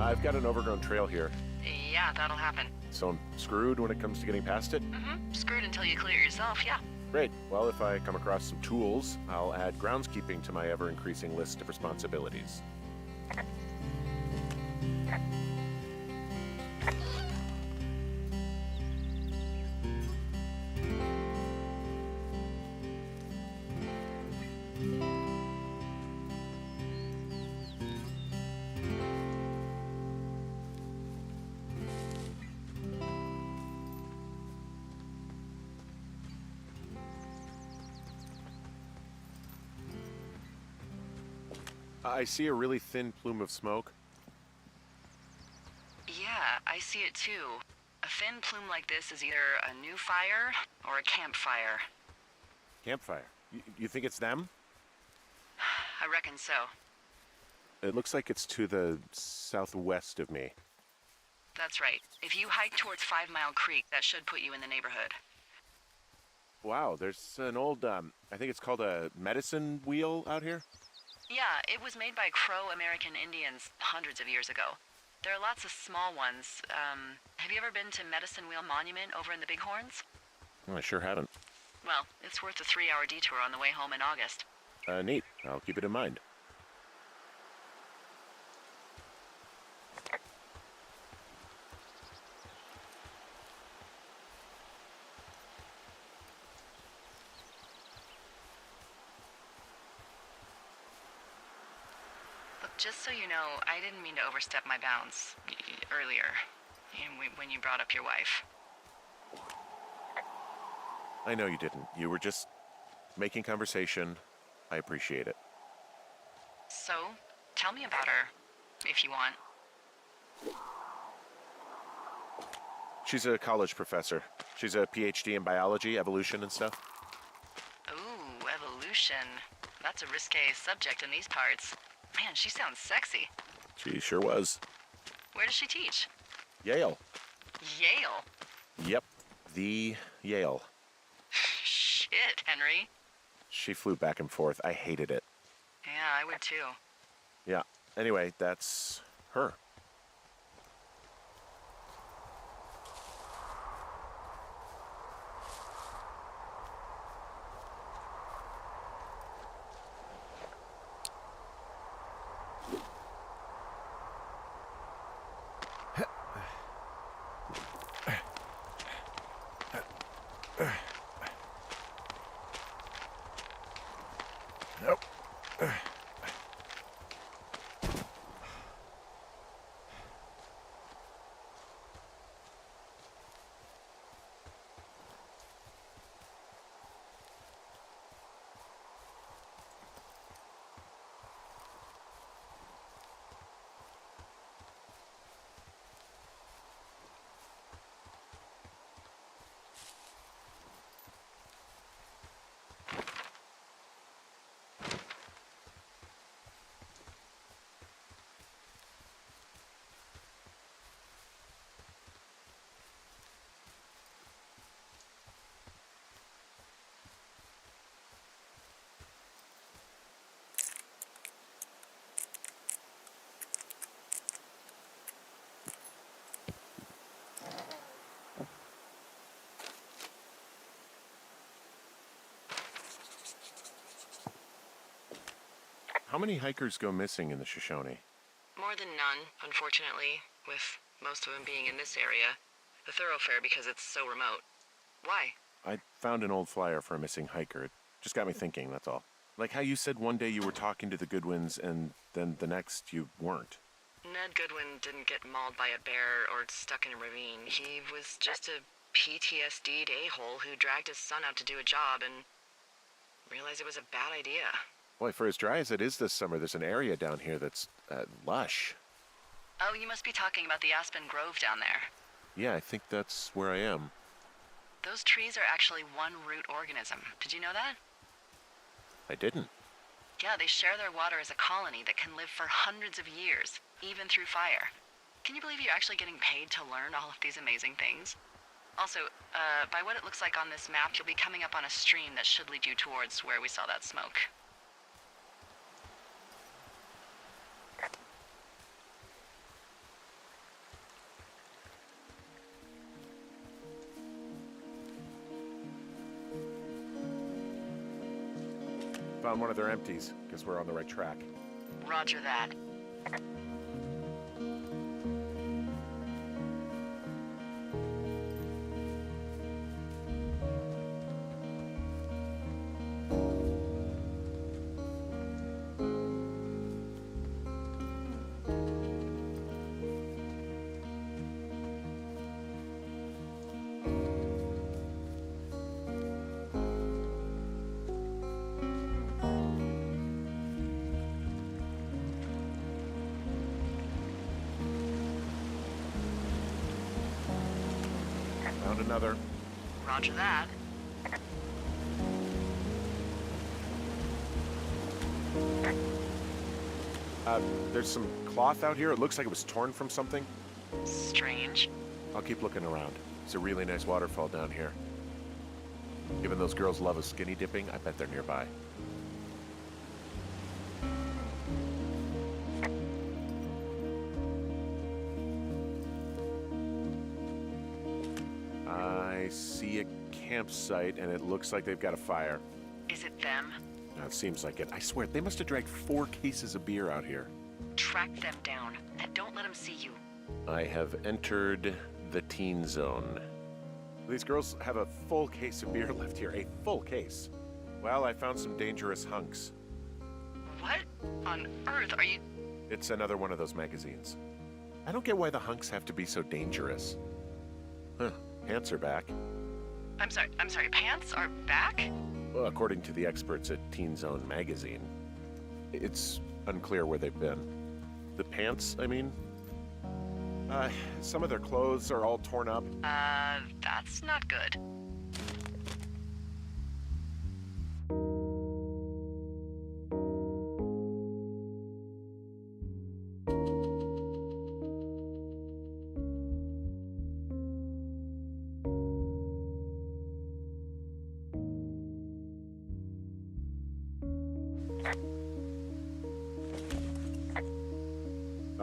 I've got an overgrown trail here, Yeah, that'll happen. so I'm screwed when it comes to getting past it. Screwed until you clear it yourself, yeah. Great. Well, if I come across some tools, I'll add groundskeeping to my ever-increasing list of responsibilities. I see a really thin plume of smoke. Yeah, I see it too. A thin plume like this is either a new fire or a campfire. Campfire. You think it's them? I reckon so. It looks like it's to the southwest of me. That's right. If you hike towards 5 Mile Creek, that should put you in the neighborhood. Wow, there's an old, I think it's called a medicine wheel out here. Yeah, it was made by Crow American Indians hundreds of years ago. There are lots of small ones. Have you ever been to Medicine Wheel Monument over in the Bighorns? I sure haven't. Well, it's worth a 3-hour detour on the way home in August. Neat. I'll keep it in mind. Look, just so you know, I didn't mean to overstep my bounds earlier, when you brought up your wife. I know you didn't. You were just making conversation. I appreciate it. So, tell me about her, if you want. She's a college professor. She's a PhD in biology, evolution, and stuff. Ooh, evolution. That's a risque subject in these parts. Man, she sounds sexy. She sure was. Where does she teach? Yale. Yale? Yep, the Yale. Shit, Henry. She flew back and forth. I hated it. Yeah, I would too. Yeah, anyway, that's her. Nope. How many hikers go missing in the Shoshone? More than none, unfortunately, with most of them being in this area. The thoroughfare because it's so remote. Why? I found an old flyer for a missing hiker. It just got me thinking, that's all. Like how you said one day you were talking to the Goodwins and then the next you weren't. Ned Goodwin didn't get mauled by a bear or stuck in a ravine. He was just a PTSD'd a-hole who dragged his son out to do a job and realized it was a bad idea. Boy, for as dry as it is this summer, there's an area down here that's lush. Oh, you must be talking about the Aspen Grove down there. Yeah, I think that's where I am. Those trees are actually one root organism. Did you know that? I didn't. Yeah, they share their water as a colony that can live for hundreds of years, even through fire. Can you believe you're actually getting paid to learn all of these amazing things? Also, by what it looks like on this map, you'll be coming up on a stream that should lead you towards where we saw that smoke. Found one of their empties. Guess we're on the right track. Roger that. Found another. Roger that. There's some cloth out here. It looks like it was torn from something. Strange. I'll keep looking around. It's a really nice waterfall down here. Given those girls love a skinny dipping, I bet they're nearby. I see a campsite, and it looks like they've got a fire. Is it them? It seems like it. I swear, they must have dragged 4 cases of beer out here. Track them down, and don't let them see you. I have entered the teen zone. These girls have a full case of beer left here. A full case. Well, I found some dangerous hunks. What on earth are you... It's another one of those magazines. I don't get why the hunks have to be so dangerous. Huh, pants are back. I'm sorry, pants are back? Well, according to the experts at Teen Zone magazine. It's unclear where they've been. The pants, I mean? Some of their clothes are all torn up. That's not good.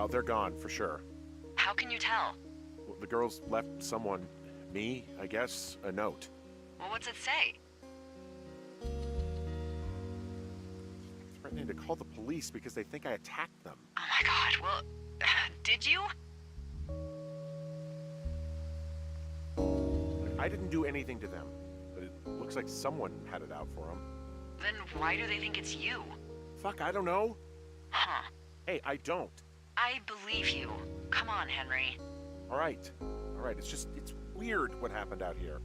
Well, they're gone for sure. How can you tell? Well, the girls left someone, me, I guess, a note. Well, what's it say? Threatening to call the police because they think I attacked them. Oh my god, well, did you? I didn't do anything to them, but it looks like someone had it out for them. Then why do they think it's you? Fuck, I don't know. Huh. Hey, I don't. I believe you. Come on, Henry. All right, it's weird what happened out here.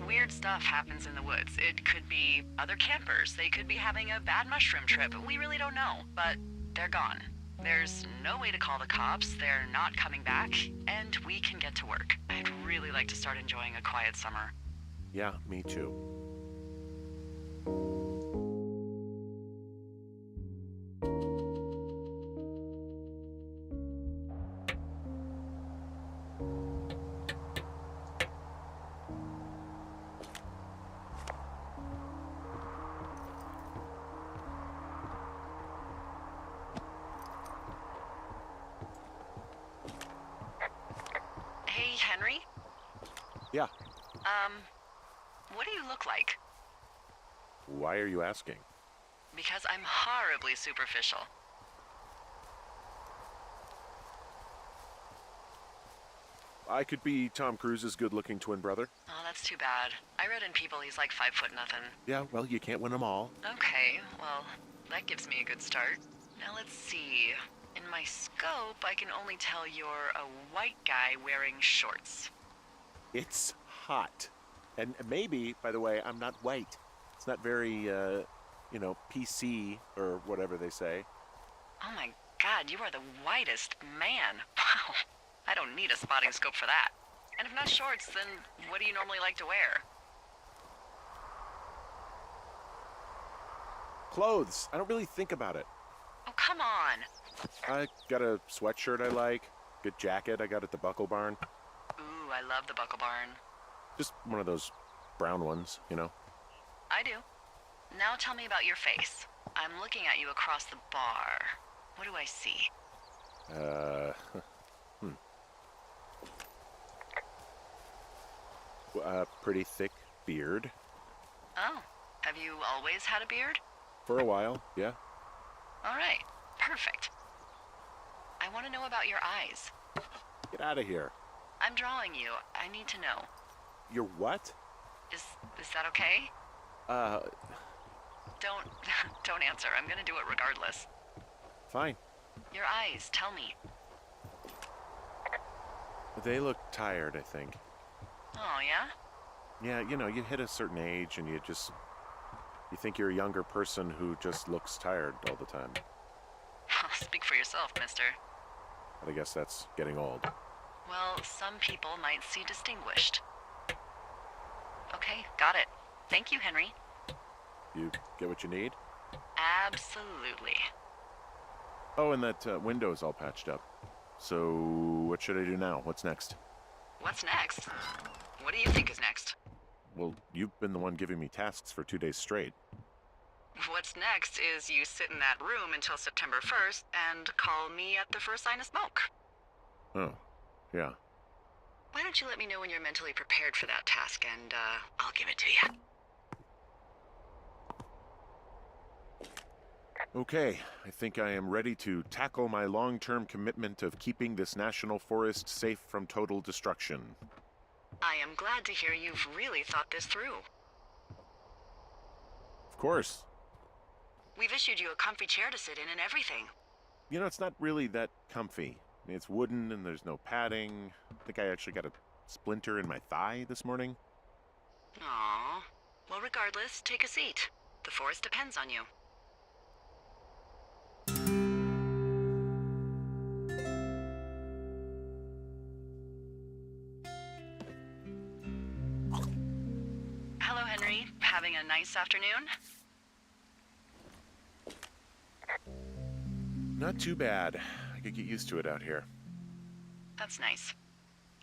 Weird stuff happens in the woods. It could be other campers. They could be having a bad mushroom trip. We really don't know, but they're gone. There's no way to call the cops. They're not coming back, and we can get to work. I'd really like to start enjoying a quiet summer. Yeah, me too. Hey, Henry? Yeah. What do you look like? Why are you asking? Because I'm horribly superficial. I could be Tom Cruise's good-looking twin brother. Oh, that's too bad. I read in People he's like 5'0" nothing. Yeah, well, you can't win them all. Okay, well, that gives me a good start. Now let's see. In my scope, I can only tell you're a white guy wearing shorts. It's hot. And maybe, by the way, I'm not white. It's not very, PC or whatever they say. Oh my god, you are the whitest man. Wow. I don't need a spotting scope for that. And if not shorts, then what do you normally like to wear? Clothes. I don't really think about it. Oh, come on. I got a sweatshirt I like. Good jacket I got at the Buckle Barn. Ooh, I love the Buckle Barn. Just one of those brown ones, you know? I do. Now tell me about your face. I'm looking at you across the bar. What do I see? Pretty thick beard. Oh, have you always had a beard? For a while, yeah. All right, perfect. I want to know about your eyes. Get out of here. I'm drawing you. I need to know. You're what? Is that okay? Don't don't answer. I'm gonna do it regardless. Fine. Your eyes, tell me. They look tired, I think. Oh, yeah? Yeah, you hit a certain age and you think you're a younger person who just looks tired all the time. Speak for yourself, mister. But I guess that's getting old. Well, some people might see distinguished. Okay, got it. Thank you, Henry. You get what you need? Absolutely. Oh, and that window's all patched up. So, what should I do now? What's next? What's next? What do you think is next? Well, you've been the one giving me tasks for 2 days straight. What's next is you sit in that room until September 1st and call me at the first sign of smoke. Oh, yeah. Why don't you let me know when you're mentally prepared for that task and, I'll give it to you. Okay, I think I am ready to tackle my long-term commitment of keeping this national forest safe from total destruction. I am glad to hear you've really thought this through. Of course. We've issued you a comfy chair to sit in and everything. You know, it's not really that comfy. I mean, it's wooden and there's no padding. I think I actually got a splinter in my thigh this morning. Aww. Well, regardless, take a seat. The forest depends on you. Hello, Henry. Having a nice afternoon? Not too bad. I could get used to it out here. That's nice.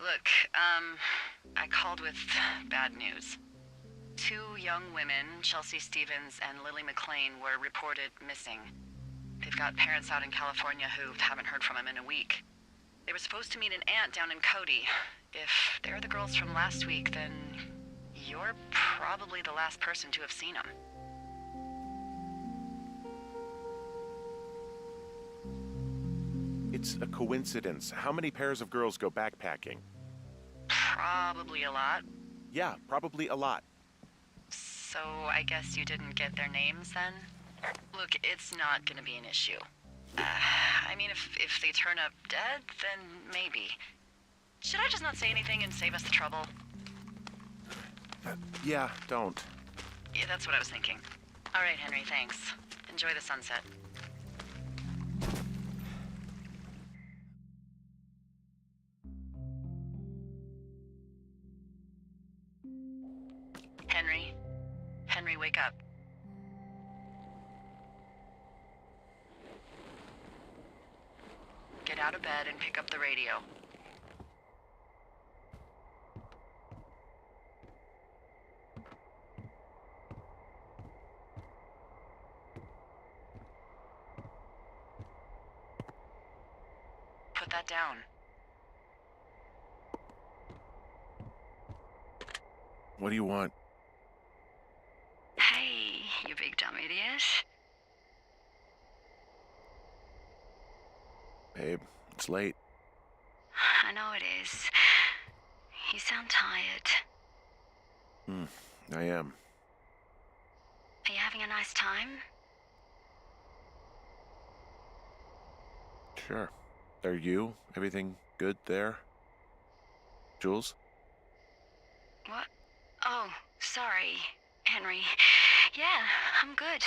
Look, I called with bad news. 2 young women, Chelsea Stevens and Lily McLean, were reported missing. They've got parents out in California who haven't heard from him in a week. They were supposed to meet an aunt down in Cody. If they're the girls from last week, then you're probably the last person to have seen them. It's a coincidence. How many pairs of girls go backpacking? Probably a lot. Yeah, probably a lot. So I guess you didn't get their names then? Look, it's not gonna be an issue. I mean, if they turn up dead, then maybe. Should I just not say anything and save us the trouble? Yeah, don't. Yeah, that's what I was thinking. All right, Henry, thanks. Enjoy the sunset. Henry? Henry, wake up. Get out of bed and pick up the radio. Put that down. What do you want? Hey, you big dumb idiot. Babe, it's late. I know it is. You sound tired. I am. Are you having a nice time? Sure. Are you? Everything good there? Jules? What? Oh, sorry, Henry. Yeah, I'm good.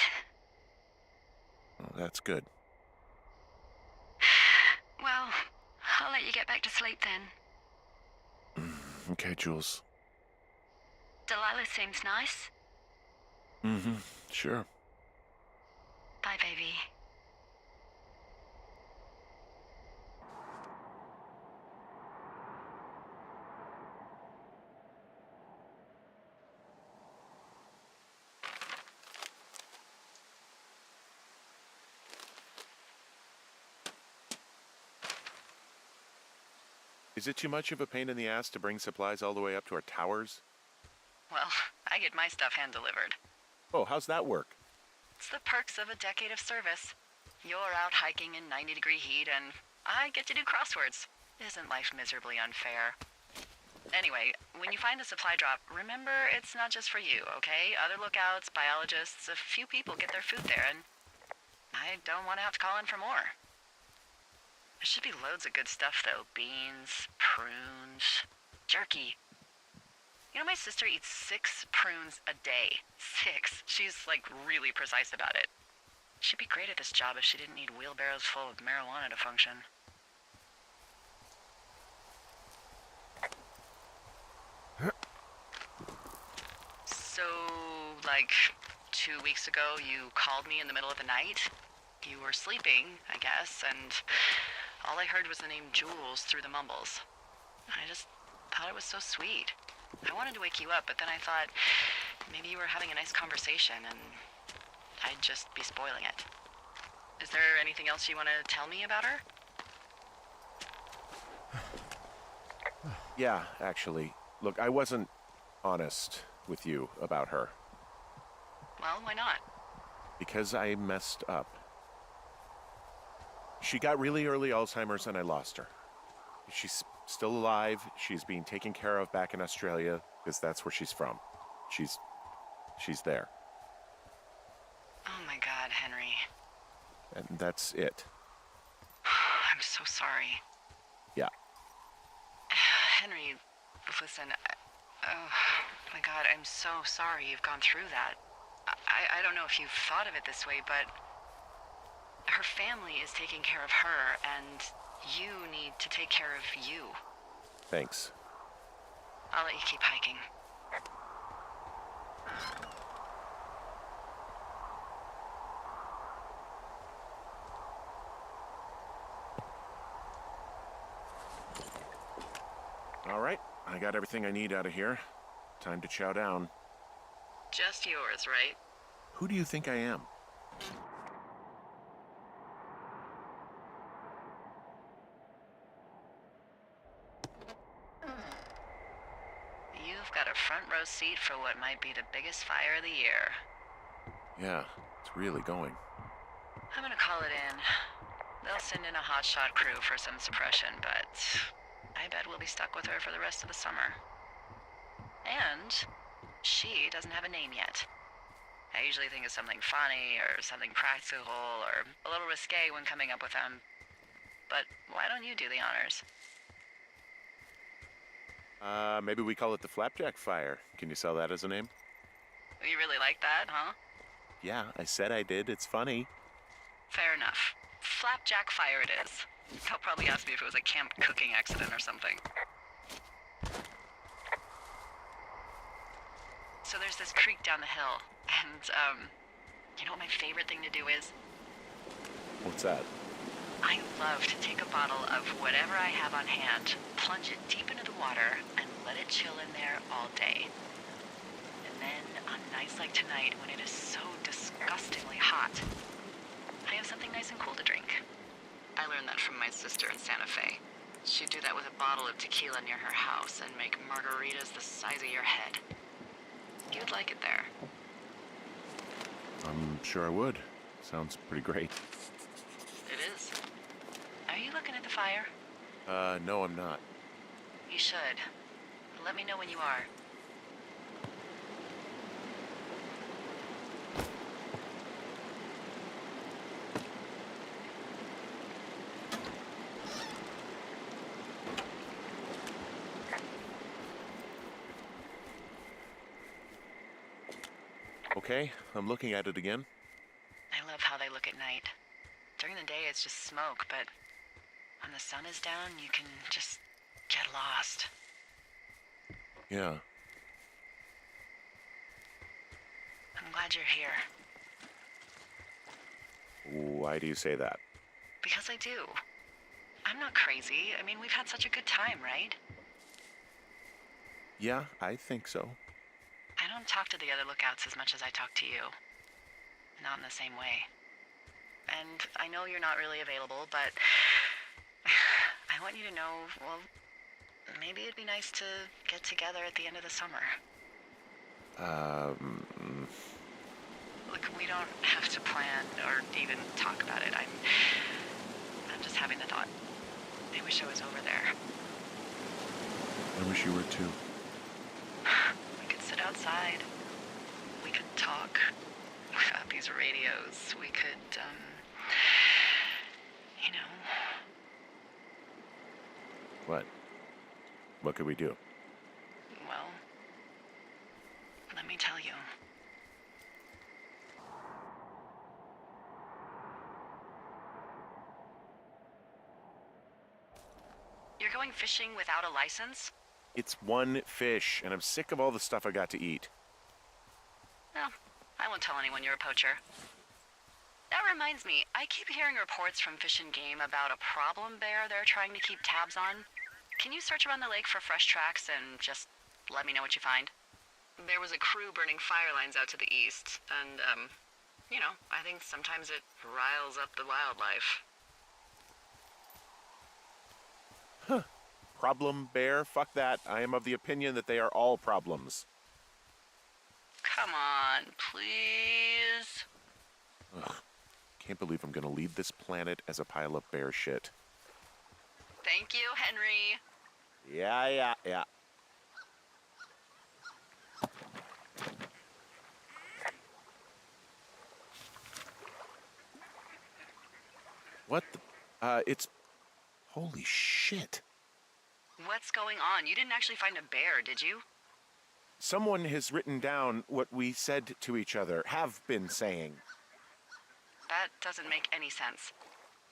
Oh, that's good. Well, I'll let you get back to sleep then. Okay, Jules. Delilah seems nice. Sure. Bye, baby. Is it too much of a pain in the ass to bring supplies all the way up to our towers? Well, I get my stuff hand-delivered. Oh, how's that work? It's the perks of a decade of service. You're out hiking in 90-degree heat, and I get to do crosswords. Isn't life miserably unfair? Anyway, when you find a supply drop, remember it's not just for you, okay? Other lookouts, biologists, a few people get their food there, and I don't want to have to call in for more. There should be loads of good stuff, though. Beans, prunes, jerky. You know, my sister eats 6 prunes a day. 6. She's, like, really precise about it. She'd be great at this job if she didn't need wheelbarrows full of marijuana to function. So, like, 2 weeks ago, you called me in the middle of the night? You were sleeping, I guess, and all I heard was the name Jules through the mumbles. I just thought it was so sweet. I wanted to wake you up, but then I thought maybe you were having a nice conversation and I'd just be spoiling it. Is there anything else you want to tell me about her? Yeah, actually. Look, I wasn't honest with you about her. Well, why not? Because I messed up. She got really early Alzheimer's and I lost her. She's still alive. She's being taken care of back in Australia because that's where she's from. She's there. Oh my God, Henry. And that's it. I'm so sorry. Yeah. Henry, listen, oh my God, I'm so sorry you've gone through that. I don't know if you've thought of it this way, but her family is taking care of her, and you need to take care of you. Thanks. I'll let you keep hiking. All right, I got everything I need out of here. Time to chow down. Just yours, right? Who do you think I am? seat for what might be the biggest fire of the year. Yeah, it's really going. I'm gonna call it in. They'll send in a hotshot crew for some suppression, but I bet we'll be stuck with her for the rest of the summer. And she doesn't have a name yet. I usually think of something funny or something practical or a little risque when coming up with them. But why don't you do the honors? Maybe we call it the Flapjack Fire. Can you sell that as a name? You really like that, huh? Yeah, I said I did. It's funny. Fair enough. Flapjack Fire it is. They'll probably ask me if it was a camp cooking accident or something. So there's this creek down the hill, and, you know what my favorite thing to do is? What's that? I love to take a bottle of whatever I have on hand, plunge it deep into the water, and let it chill in there all day. And then, on nights like tonight, when it is so disgustingly hot, I have something nice and cool to drink. I learned that from my sister in Santa Fe. She'd do that with a bottle of tequila near her house and make margaritas the size of your head. You'd like it there. I'm sure I would. Sounds pretty great. It is. Are you looking at the fire? No, I'm not. You should. Let me know when you are. Okay, I'm looking at it again. I love how they look at night. During the day, it's just smoke, but when the sun is down, you can just get lost. Yeah. I'm glad you're here. Why do you say that? Because I do. I'm not crazy. I mean, we've had such a good time, right? Yeah, I think so. I don't talk to the other lookouts as much as I talk to you. Not in the same way. And I know you're not really available, but I want you to know, well, maybe it'd be nice to get together at the end of the summer. Look, we don't have to plan or even talk about it. I'm just having the thought. I wish I was over there. I wish you were too. We could sit outside. We could talk without these radios. We could, you know. What? What could we do? Well, let me tell you. You're going fishing without a license? It's one fish, and I'm sick of all the stuff I got to eat. Well, I won't tell anyone you're a poacher. That reminds me, I keep hearing reports from Fish and Game about a problem bear they're trying to keep tabs on. Can you search around the lake for fresh tracks and just let me know what you find? There was a crew burning fire lines out to the east, and, you know, I think sometimes it riles up the wildlife. Huh. Problem bear? Fuck that. I am of the opinion that they are all problems. Come on, please. Ugh. Can't believe I'm gonna leave this planet as a pile of bear shit. Thank you, Henry. Yeah. What the? It's... Holy shit. What's going on? You didn't actually find a bear, did you? Someone has written down what we said to each other, have been saying. That doesn't make any sense.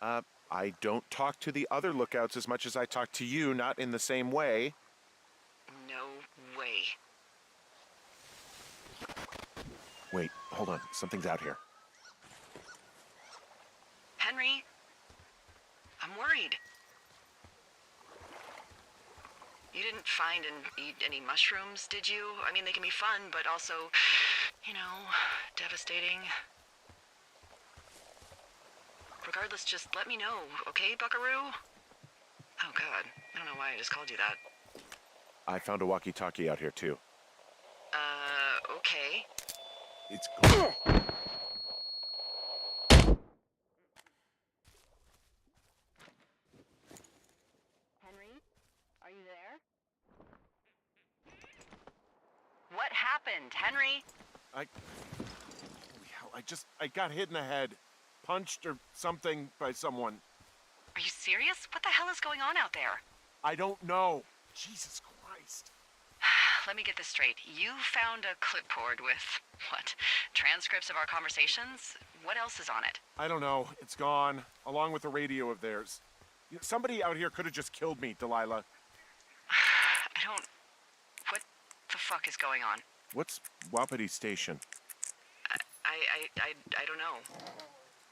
I don't talk to the other lookouts as much as I talk to you, not in the same way. No way. Wait, hold on. Something's out here. Henry, I'm worried. You didn't find and eat any mushrooms, did you? I mean, they can be fun, but also, you know, devastating. Regardless, just let me know, okay, buckaroo? Oh, God. I don't know why I just called you that. I found a walkie-talkie out here, too. okay? It's good. Henry, are you there? What happened, Henry? Holy hell, I got hit in the head. Punched or something by someone. Are you serious? What the hell is going on out there? I don't know. Jesus Christ. Let me get this straight. You found a clipboard with, what, transcripts of our conversations? What else is on it? I don't know. It's gone, along with the radio of theirs. Somebody out here could have just killed me, Delilah. I don't... What the fuck is going on? What's Wapiti Station? I don't know.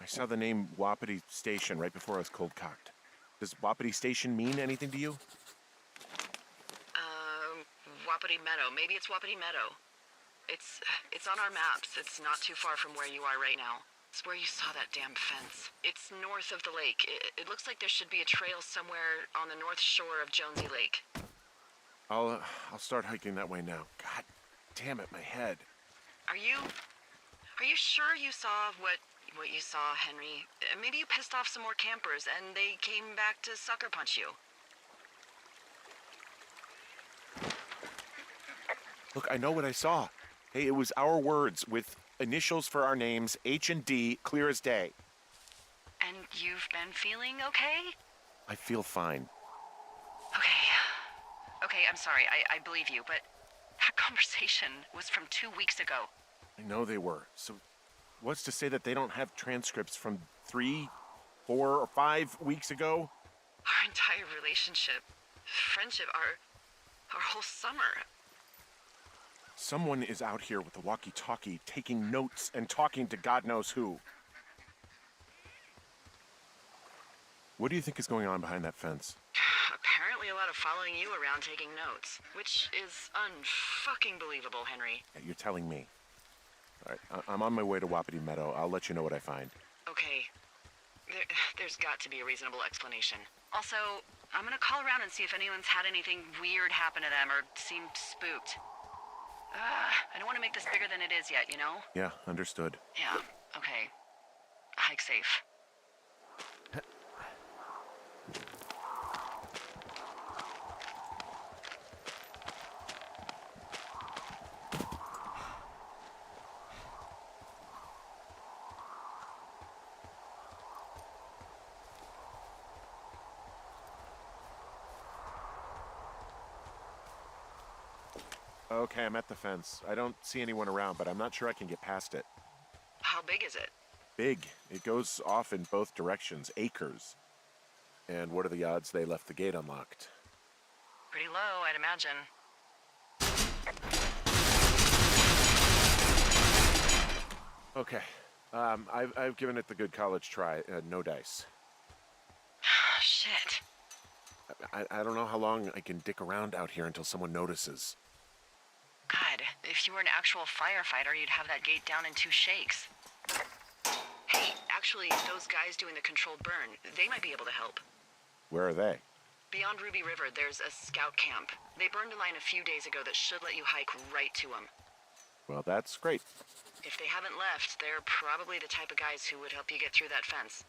I saw the name Wapiti Station right before I was cold cocked. Does Wapiti Station mean anything to you? Wapiti Meadow. Maybe it's Wapiti Meadow. It's on our maps. It's not too far from where you are right now. It's where you saw that damn fence. It's north of the lake. It looks like there should be a trail somewhere on the north shore of Jonesy Lake. I'll start hiking that way now. God damn it, my head. Are you sure you saw what you saw, Henry? Maybe you pissed off some more campers and they came back to sucker punch you. Look, I know what I saw. Hey, it was our words with initials for our names, H and D, clear as day. And you've been feeling okay? I feel fine. Okay, I'm sorry. I believe you, but that conversation was from 2 weeks ago. I know they were. So what's to say that they don't have transcripts from 3, 4, or 5 weeks ago? Our entire relationship, friendship, our whole summer. Someone is out here with a walkie-talkie taking notes and talking to God knows who. What do you think is going on behind that fence? Apparently a lot of following you around taking notes, which is unfucking believable, Henry. Yeah, you're telling me. All right, I'm on my way to Wapiti Meadow. I'll let you know what I find. Okay. There's got to be a reasonable explanation. Also, I'm gonna call around and see if anyone's had anything weird happen to them or seemed spooked. I don't want to make this bigger than it is yet, you know? Yeah, understood. Yeah, okay. Hike safe. Okay, I'm at the fence. I don't see anyone around, but I'm not sure I can get past it. How big is it? Big. It goes off in both directions, acres. And what are the odds they left the gate unlocked? Pretty low, I'd imagine. Okay. I've given it the good college try. No dice. Shit. I don't know how long I can dick around out here until someone notices. God, if you were an actual firefighter, you'd have that gate down in 2 shakes. Hey, actually, those guys doing the controlled burn, they might be able to help. Where are they? Beyond Ruby River, there's a scout camp. They burned a line a few days ago that should let you hike right to them. Well, that's great. If they haven't left, they're probably the type of guys who would help you get through that fence.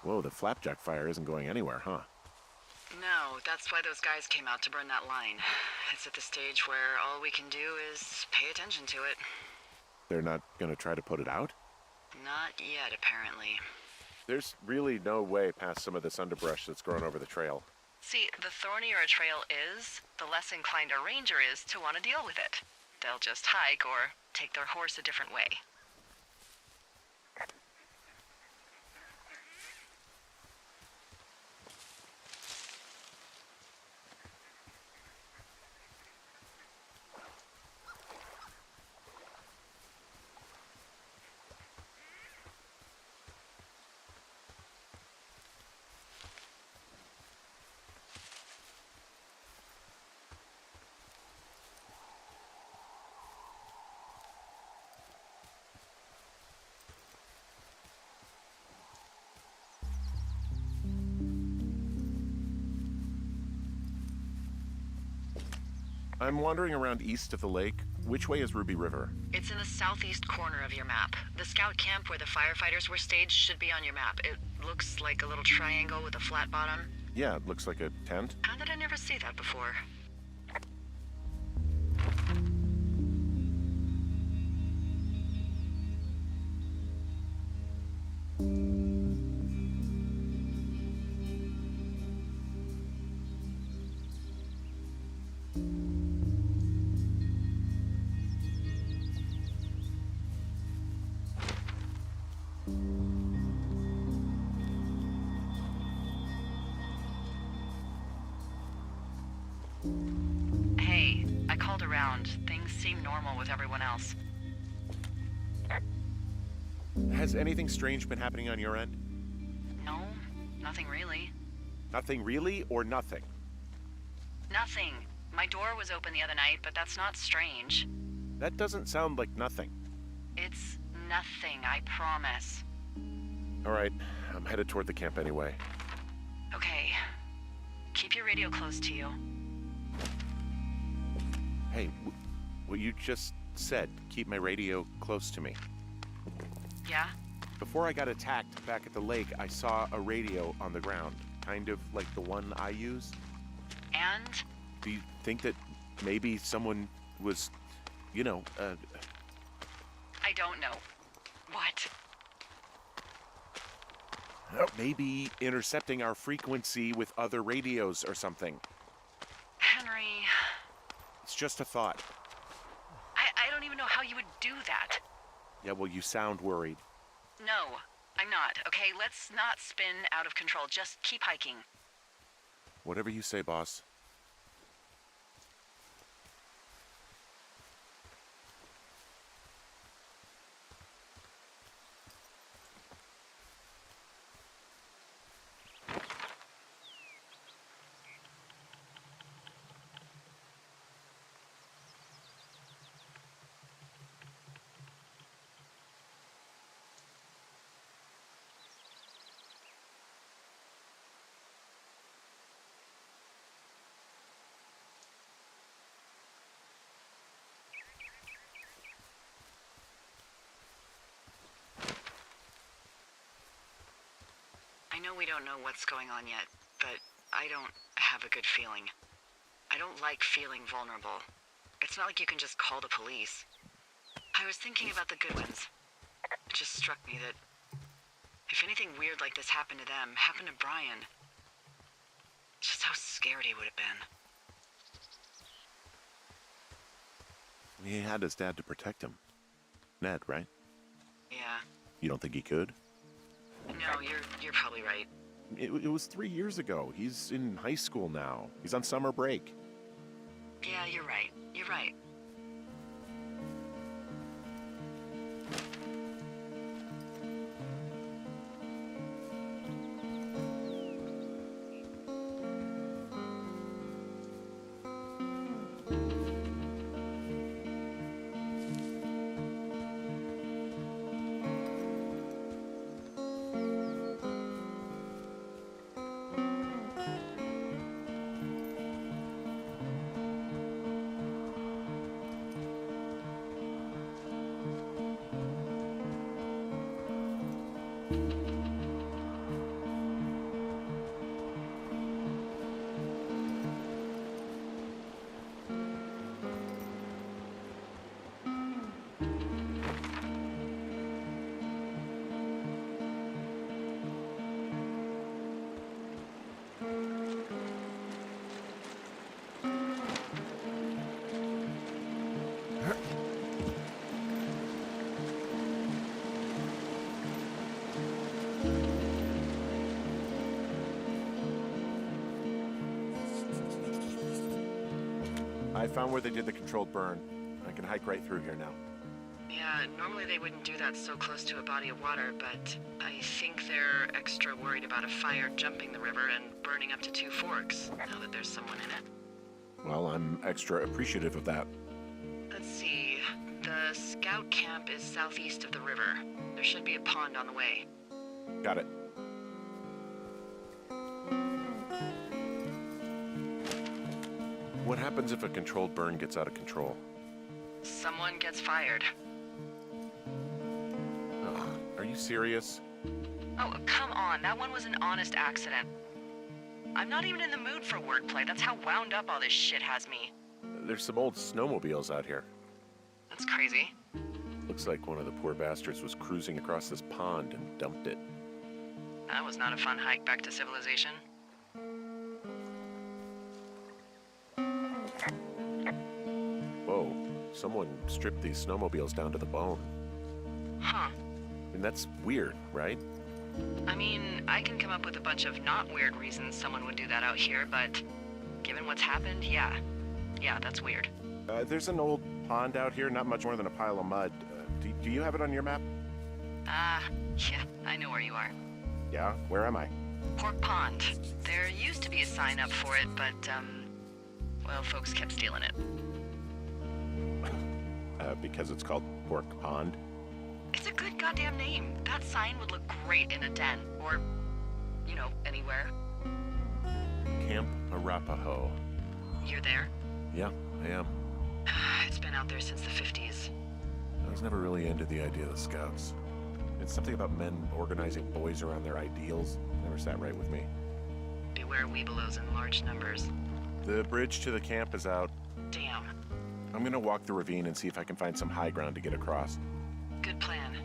Whoa, the flapjack fire isn't going anywhere, huh? No, that's why those guys came out to burn that line. It's at the stage where all we can do is pay attention to it. They're not gonna try to put it out? Not yet, apparently. There's really no way past some of this underbrush that's grown over the trail. See, the thornier a trail is, the less inclined a ranger is to want to deal with it. They'll just hike or take their horse a different way. I'm wandering around east of the lake. Which way is Ruby River? It's in the southeast corner of your map. The scout camp where the firefighters were staged should be on your map. It looks like a little triangle with a flat bottom. Yeah, it looks like a tent. How did I never see that before? Hey, I called around. Things seem normal with everyone else. Has anything strange been happening on your end? No, nothing really. Nothing really, or nothing? Nothing. My door was open the other night, but that's not strange. That doesn't sound like nothing. It's nothing, I promise. All right, I'm headed toward the camp anyway. Okay. Keep your radio close to you. Hey, what you just said, keep my radio close to me. Yeah? Before I got attacked back at the lake, I saw a radio on the ground, kind of like the one I use. And? Do you think that maybe someone was, I don't know. What? maybe intercepting our frequency with other radios or something? Henry, It's just a thought. I don't even know how you would do that. Yeah, well, you sound worried. No, I'm not. Okay, let's not spin out of control. Just keep hiking. Whatever you say, boss. I know we don't know what's going on yet, but I don't have a good feeling. I don't like feeling vulnerable. It's not like you can just call the police. I was thinking about the Goodwins. It just struck me that if anything weird like this happened to them, happened to Brian, just how scared he would have been. He had his dad to protect him. Ned, right? Yeah. You don't think he could? No, you're probably right. It was 3 years ago. He's in high school now. He's on summer break. Yeah, you're right. You're right. I found where they did the controlled burn. I can hike right through here now. Yeah, normally they wouldn't do that so close to a body of water, but I think they're extra worried about a fire jumping the river and burning up to 2 forks, now that there's someone in it. Well, I'm extra appreciative of that. Let's see. The scout camp is southeast of the river. There should be a pond on the way. Got it. What happens if a controlled burn gets out of control? Someone gets fired. Ugh, are you serious? Oh, come on. That one was an honest accident. I'm not even in the mood for wordplay. That's how wound up all this shit has me. There's some old snowmobiles out here. That's crazy. Looks like one of the poor bastards was cruising across this pond and dumped it. That was not a fun hike back to civilization. Whoa, someone stripped these snowmobiles down to the bone. Huh. I mean, that's weird, right? I mean, I can come up with a bunch of not weird reasons someone would do that out here, but given what's happened, yeah. Yeah, that's weird. There's an old pond out here, not much more than a pile of mud. Do you have it on your map? Yeah, I know where you are. Yeah, where am I? Pork Pond. There used to be a sign up for it, but, well, folks kept stealing it. Because it's called Pork Pond. It's a good goddamn name. That sign would look great in a den, or, you know, anywhere. Camp Arapaho. You're there? Yeah, I am. It's been out there since the 50s. I was never really into the idea of the Scouts. It's something about men organizing boys around their ideals. Never sat right with me. Beware weebelows in large numbers. The bridge to the camp is out. Damn. I'm gonna walk the ravine and see if I can find some high ground to get across. Good plan.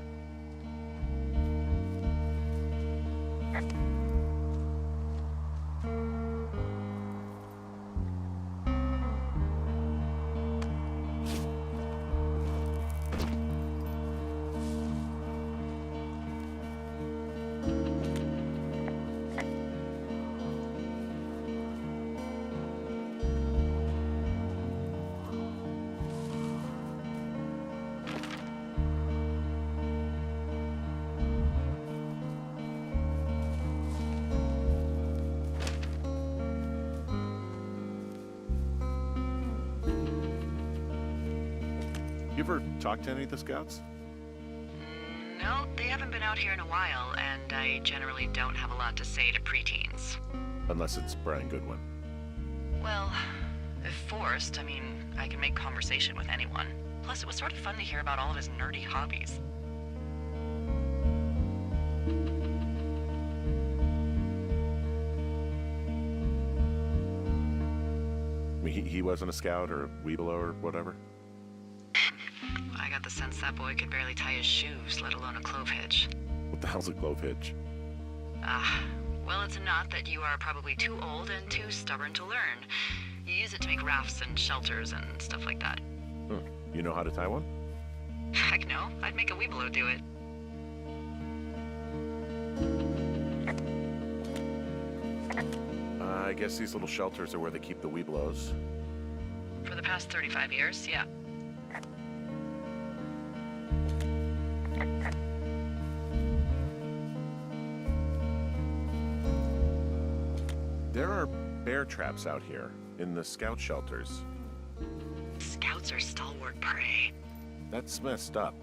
You ever talked to any of the Scouts? No, they haven't been out here in a while, and I generally don't have a lot to say to preteens. Unless it's Brian Goodwin. Well, if forced, I mean, I can make conversation with anyone. Plus, it was sort of fun to hear about all of his nerdy hobbies. I mean, he wasn't a Scout or a Weebelo or whatever? I got the sense that boy could barely tie his shoes, let alone a clove hitch. What the hell's a clove hitch? Well, it's a knot that you are probably too old and too stubborn to learn. You use it to make rafts and shelters and stuff like that. You know how to tie one? Heck no, I'd make a Weebelo do it. I guess these little shelters are where they keep the Weeblos. For the past 35 years, yeah. There are bear traps out here in the scout shelters. Scouts are stalwart prey. That's messed up.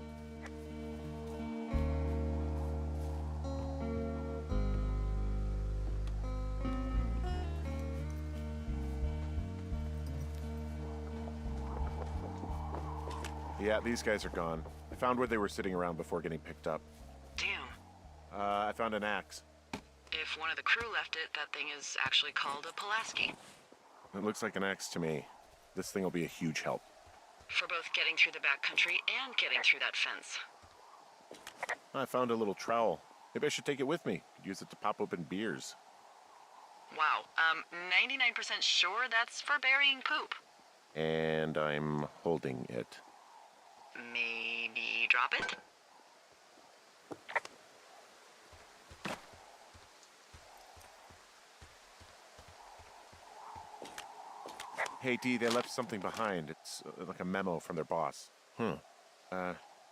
Yeah, these guys are gone. I found where they were sitting around before getting picked up. Damn. I found an axe. If one of the crew left it, that thing is actually called a Pulaski. It looks like an axe to me. This thing will be a huge help. For both getting through the backcountry and getting through that fence. I found a little trowel. Maybe I should take it with me. Could use it to pop open beers. Wow, 99% sure that's for burying poop. And I'm holding it. Maybe drop it? Hey, Dee, they left something behind. It's like a memo from their boss.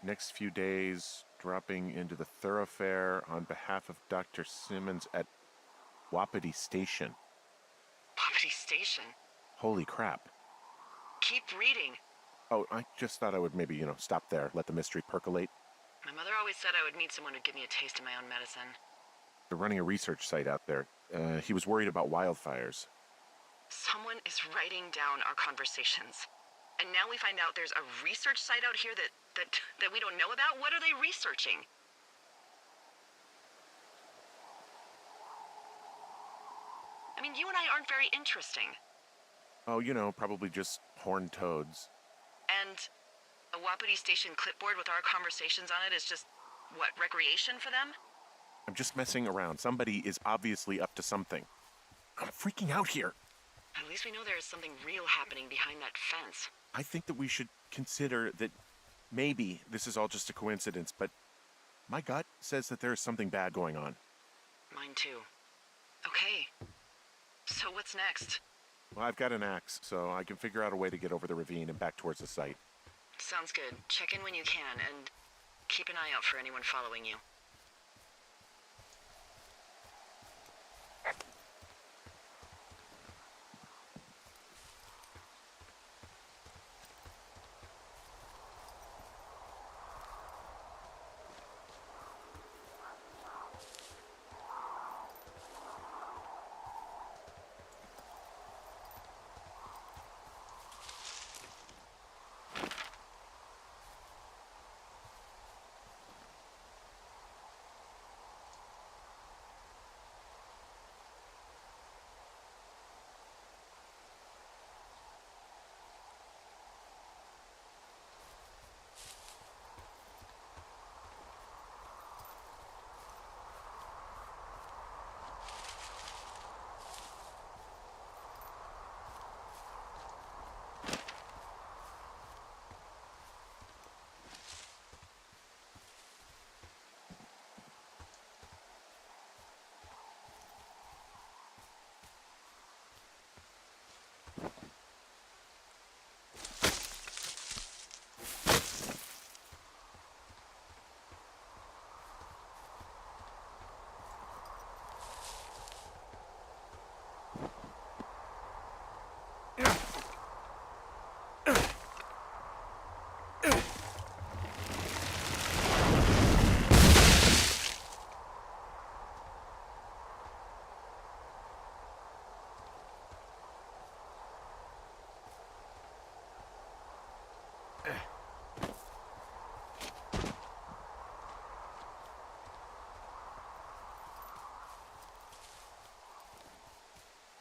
Next few days, dropping into the thoroughfare on behalf of Dr. Simmons at Wapiti Station. Wapiti Station? Holy crap. Keep reading. Oh, I just thought I would maybe, stop there, let the mystery percolate. My mother always said I would meet someone who'd give me a taste of my own medicine. They're running a research site out there. He was worried about wildfires. Someone is writing down our conversations. And now we find out there's a research site out here that we don't know about? What are they researching? I mean, you and I aren't very interesting. Oh, probably just horned toads. And a Wapiti Station clipboard with our conversations on it is just, what, recreation for them? I'm just messing around. Somebody is obviously up to something. I'm freaking out here. At least we know there is something real happening behind that fence. I think that we should consider that maybe this is all just a coincidence, but my gut says that there is something bad going on. Mine too. Okay. So what's next? Well, I've got an axe, so I can figure out a way to get over the ravine and back towards the site. Sounds good. Check in when you can, and keep an eye out for anyone following you.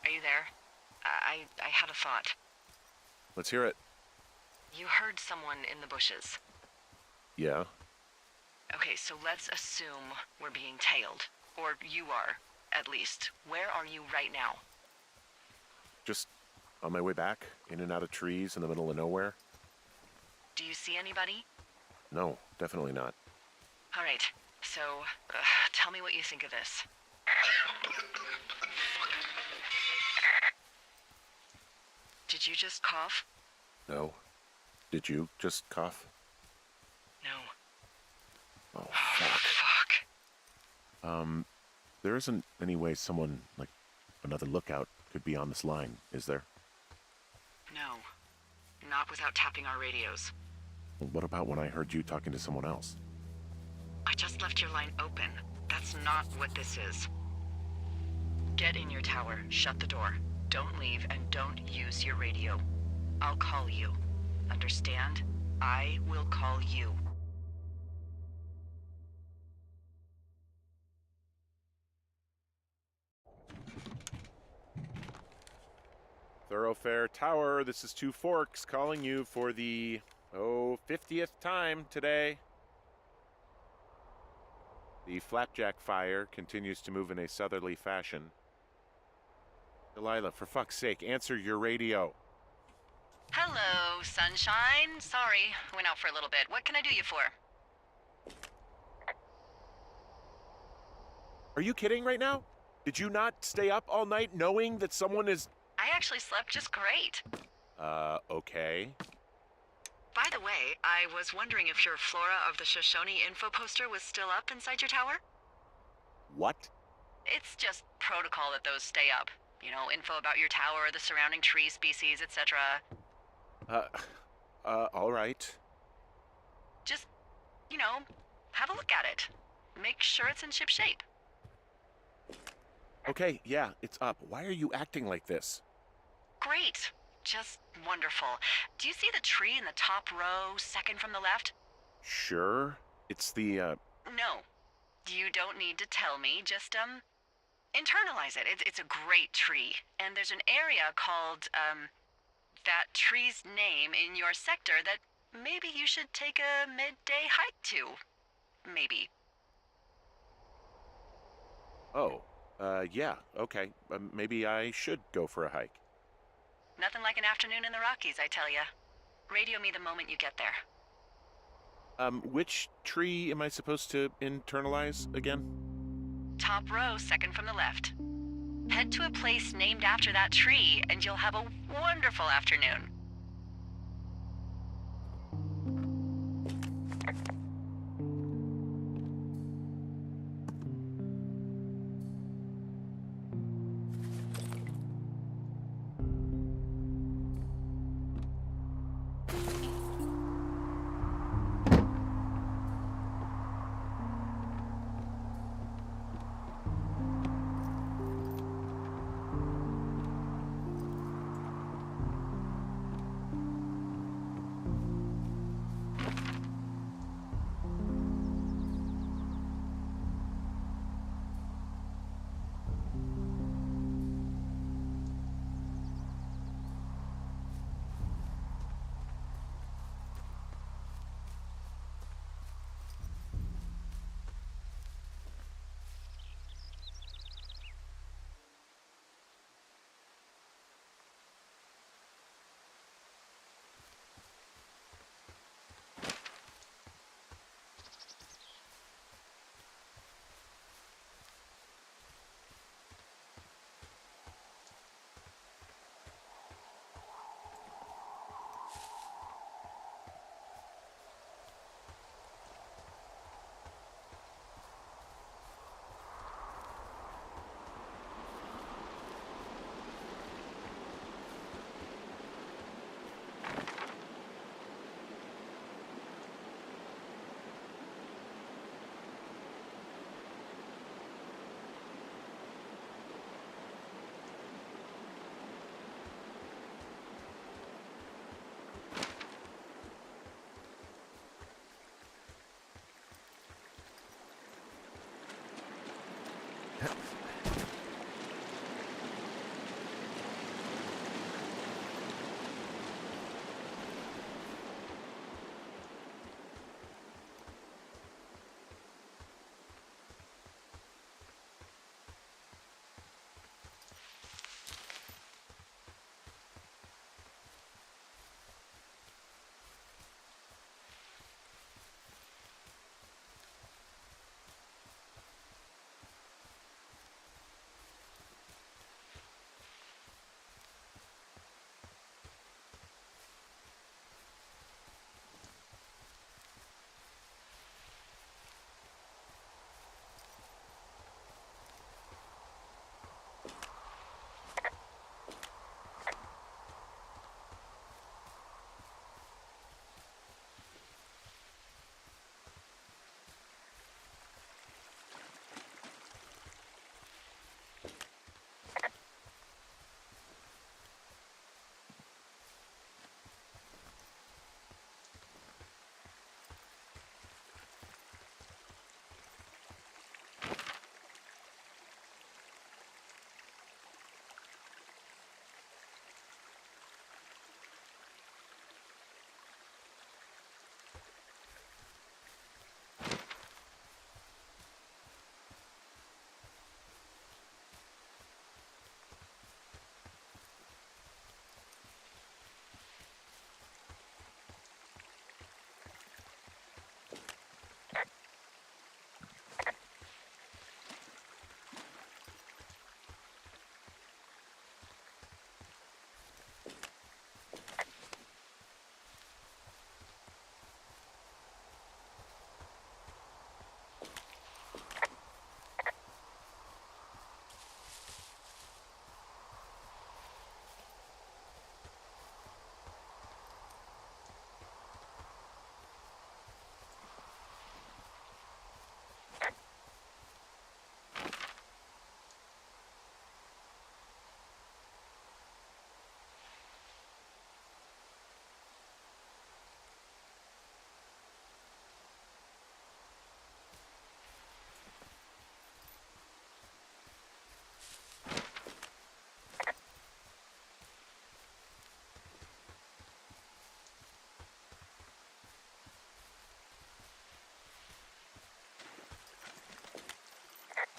Are you there? I had a thought. Let's hear it. You heard someone in the bushes. Yeah? Okay, so let's assume we're being tailed. Or you are, at least. Where are you right now? Just on my way back, in and out of trees in the middle of nowhere. Do you see anybody? No, definitely not. All right, So, tell me what you think of this. Did you just cough? No. Did you just cough? No. Oh, fuck. Fuck. There isn't any way someone, like, another lookout could be on this line, is there? No. Not without tapping our radios. What about when I heard you talking to someone else? I just left your line open. That's not what this is. Get in your tower, shut the door. Don't leave, and don't use your radio. I'll call you. Understand? I will call you. Thoroughfare Tower, this is Two Forks calling you for the, 50th time today. The Flapjack fire continues to move in a southerly fashion. Delilah, for fuck's sake, answer your radio. Hello, sunshine. Sorry, went out for a little bit. What can I do you for? Are you kidding right now? Did you not stay up all night knowing that someone is... I actually slept just great. Okay. By the way, I was wondering if your Flora of the Shoshone info poster was still up inside your tower? What? It's just protocol that those stay up. You know, info about your tower, the surrounding tree species, etc. All right. Just, have a look at it. Make sure it's in ship shape. Okay, yeah, it's up. Why are you acting like this? Great. Just wonderful. Do you see the tree in the top row, second from the left? Sure. It's the, No. You don't need to tell me. Just, internalize it. It's a great tree. And there's an area called, that tree's name in your sector that maybe you should take a midday hike to. Maybe. Oh, yeah, okay. Maybe I should go for a hike. Nothing like an afternoon in the Rockies, I tell ya. Radio me the moment you get there. Which tree am I supposed to internalize again? Top row, second from the left. Head to a place named after that tree, and you'll have a wonderful afternoon.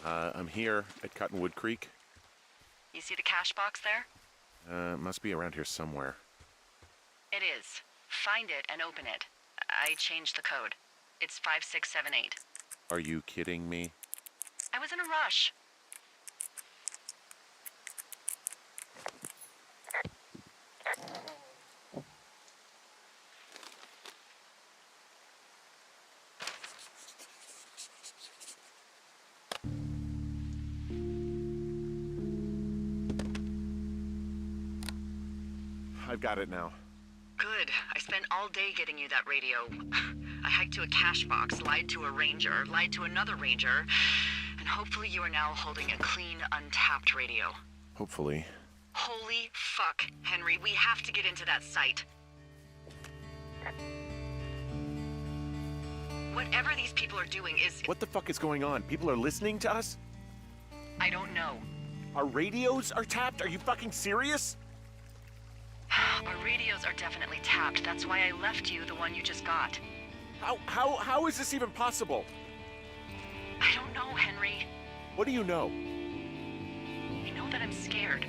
I'm here at Cottonwood Creek. You see the cash box there? Must be around here somewhere. It is. Find it and open it. I changed the code. It's 5678. Are you kidding me? I was in a rush. I've got it now. Good. I spent all day getting you that radio. I hiked to a cash box, lied to a ranger, lied to another ranger, and hopefully you are now holding a clean, untapped radio. Hopefully. Holy fuck, Henry, we have to get into that site. Whatever these people are doing is... What the fuck is going on? People are listening to us? I don't know. Our radios are tapped? Are you fucking serious? Our radios are definitely tapped. That's why I left you the one you just got. How is this even possible? I don't know, Henry. What do you know? I know that I'm scared.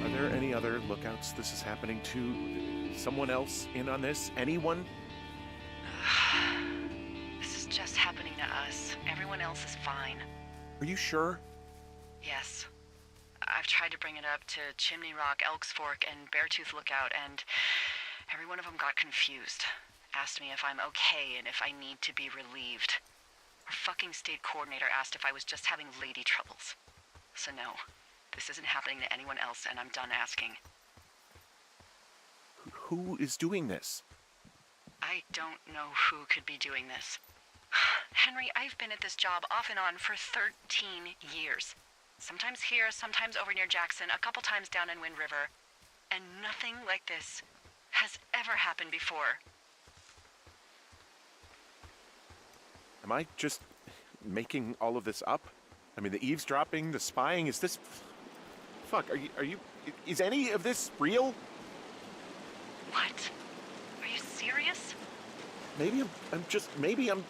Are there any other lookouts this is happening to? Someone else in on this? Anyone? This is just happening to us. Everyone else is fine. Are you sure? Yes. I've tried to bring it up to Chimney Rock, Elks Fork, and Beartooth Lookout, and every one of them got confused. Asked me if I'm okay and if I need to be relieved. Our fucking state coordinator asked if I was just having lady troubles. So no, this isn't happening to anyone else, and I'm done asking. Who is doing this? I don't know who could be doing this. Henry, I've been at this job off and on for 13 years. Sometimes here, sometimes over near Jackson, a couple times down in Wind River. And nothing like this has ever happened before. Am I just making all of this up? I mean, the eavesdropping, the spying, is this... Fuck, are you... Is any of this real? What? Are you serious? Maybe I'm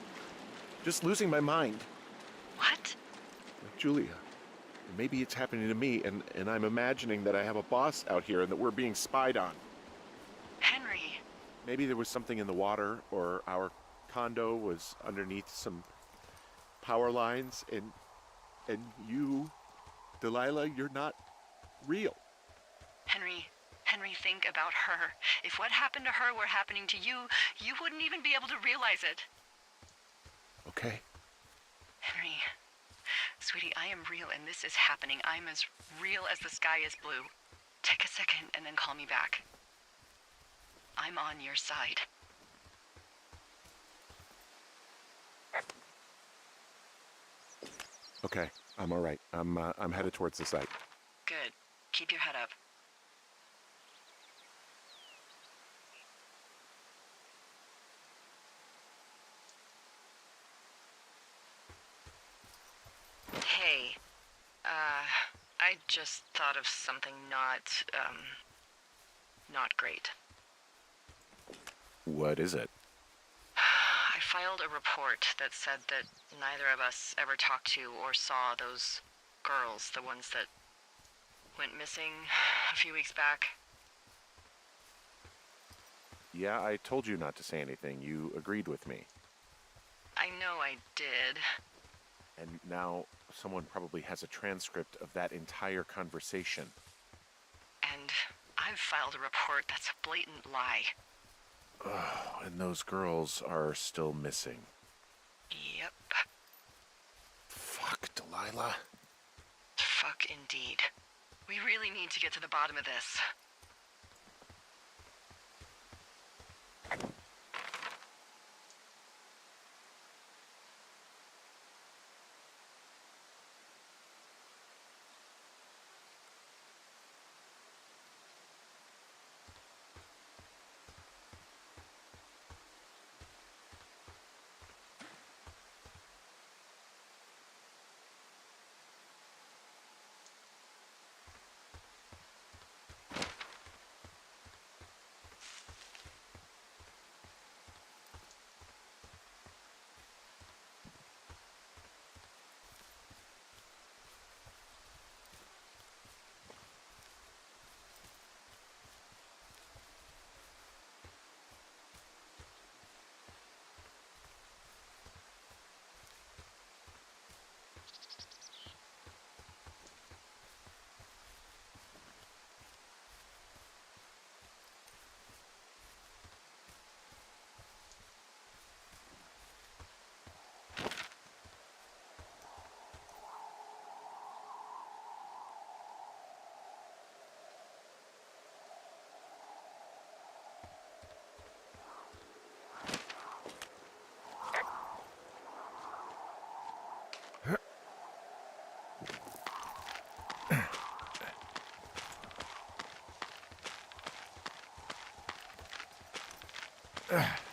just losing my mind. What? Like Julia. Maybe it's happening to me, and I'm imagining that I have a boss out here and that we're being spied on. Henry. Maybe there was something in the water, or our condo was underneath some power lines, and you, Delilah, you're not real. Henry, think about her. If what happened to her were happening to you, you wouldn't even be able to realize it. Okay. Henry, sweetie, I am real and this is happening. I'm as real as the sky is blue. Take a second and then call me back. I'm on your side. Okay, I'm all right. I'm headed towards the site. Good. Keep your head up. Hey, I just thought of something not great. What is it? I filed a report that said that neither of us ever talked to or saw those girls, the ones that went missing a few weeks back. Yeah, I told you not to say anything. You agreed with me. I know I did. And now someone probably has a transcript of that entire conversation. And I've filed a report that's a blatant lie. Oh, and those girls are still missing. Yep. Fuck, Delilah. Fuck indeed. We really need to get to the bottom of this. Ugh.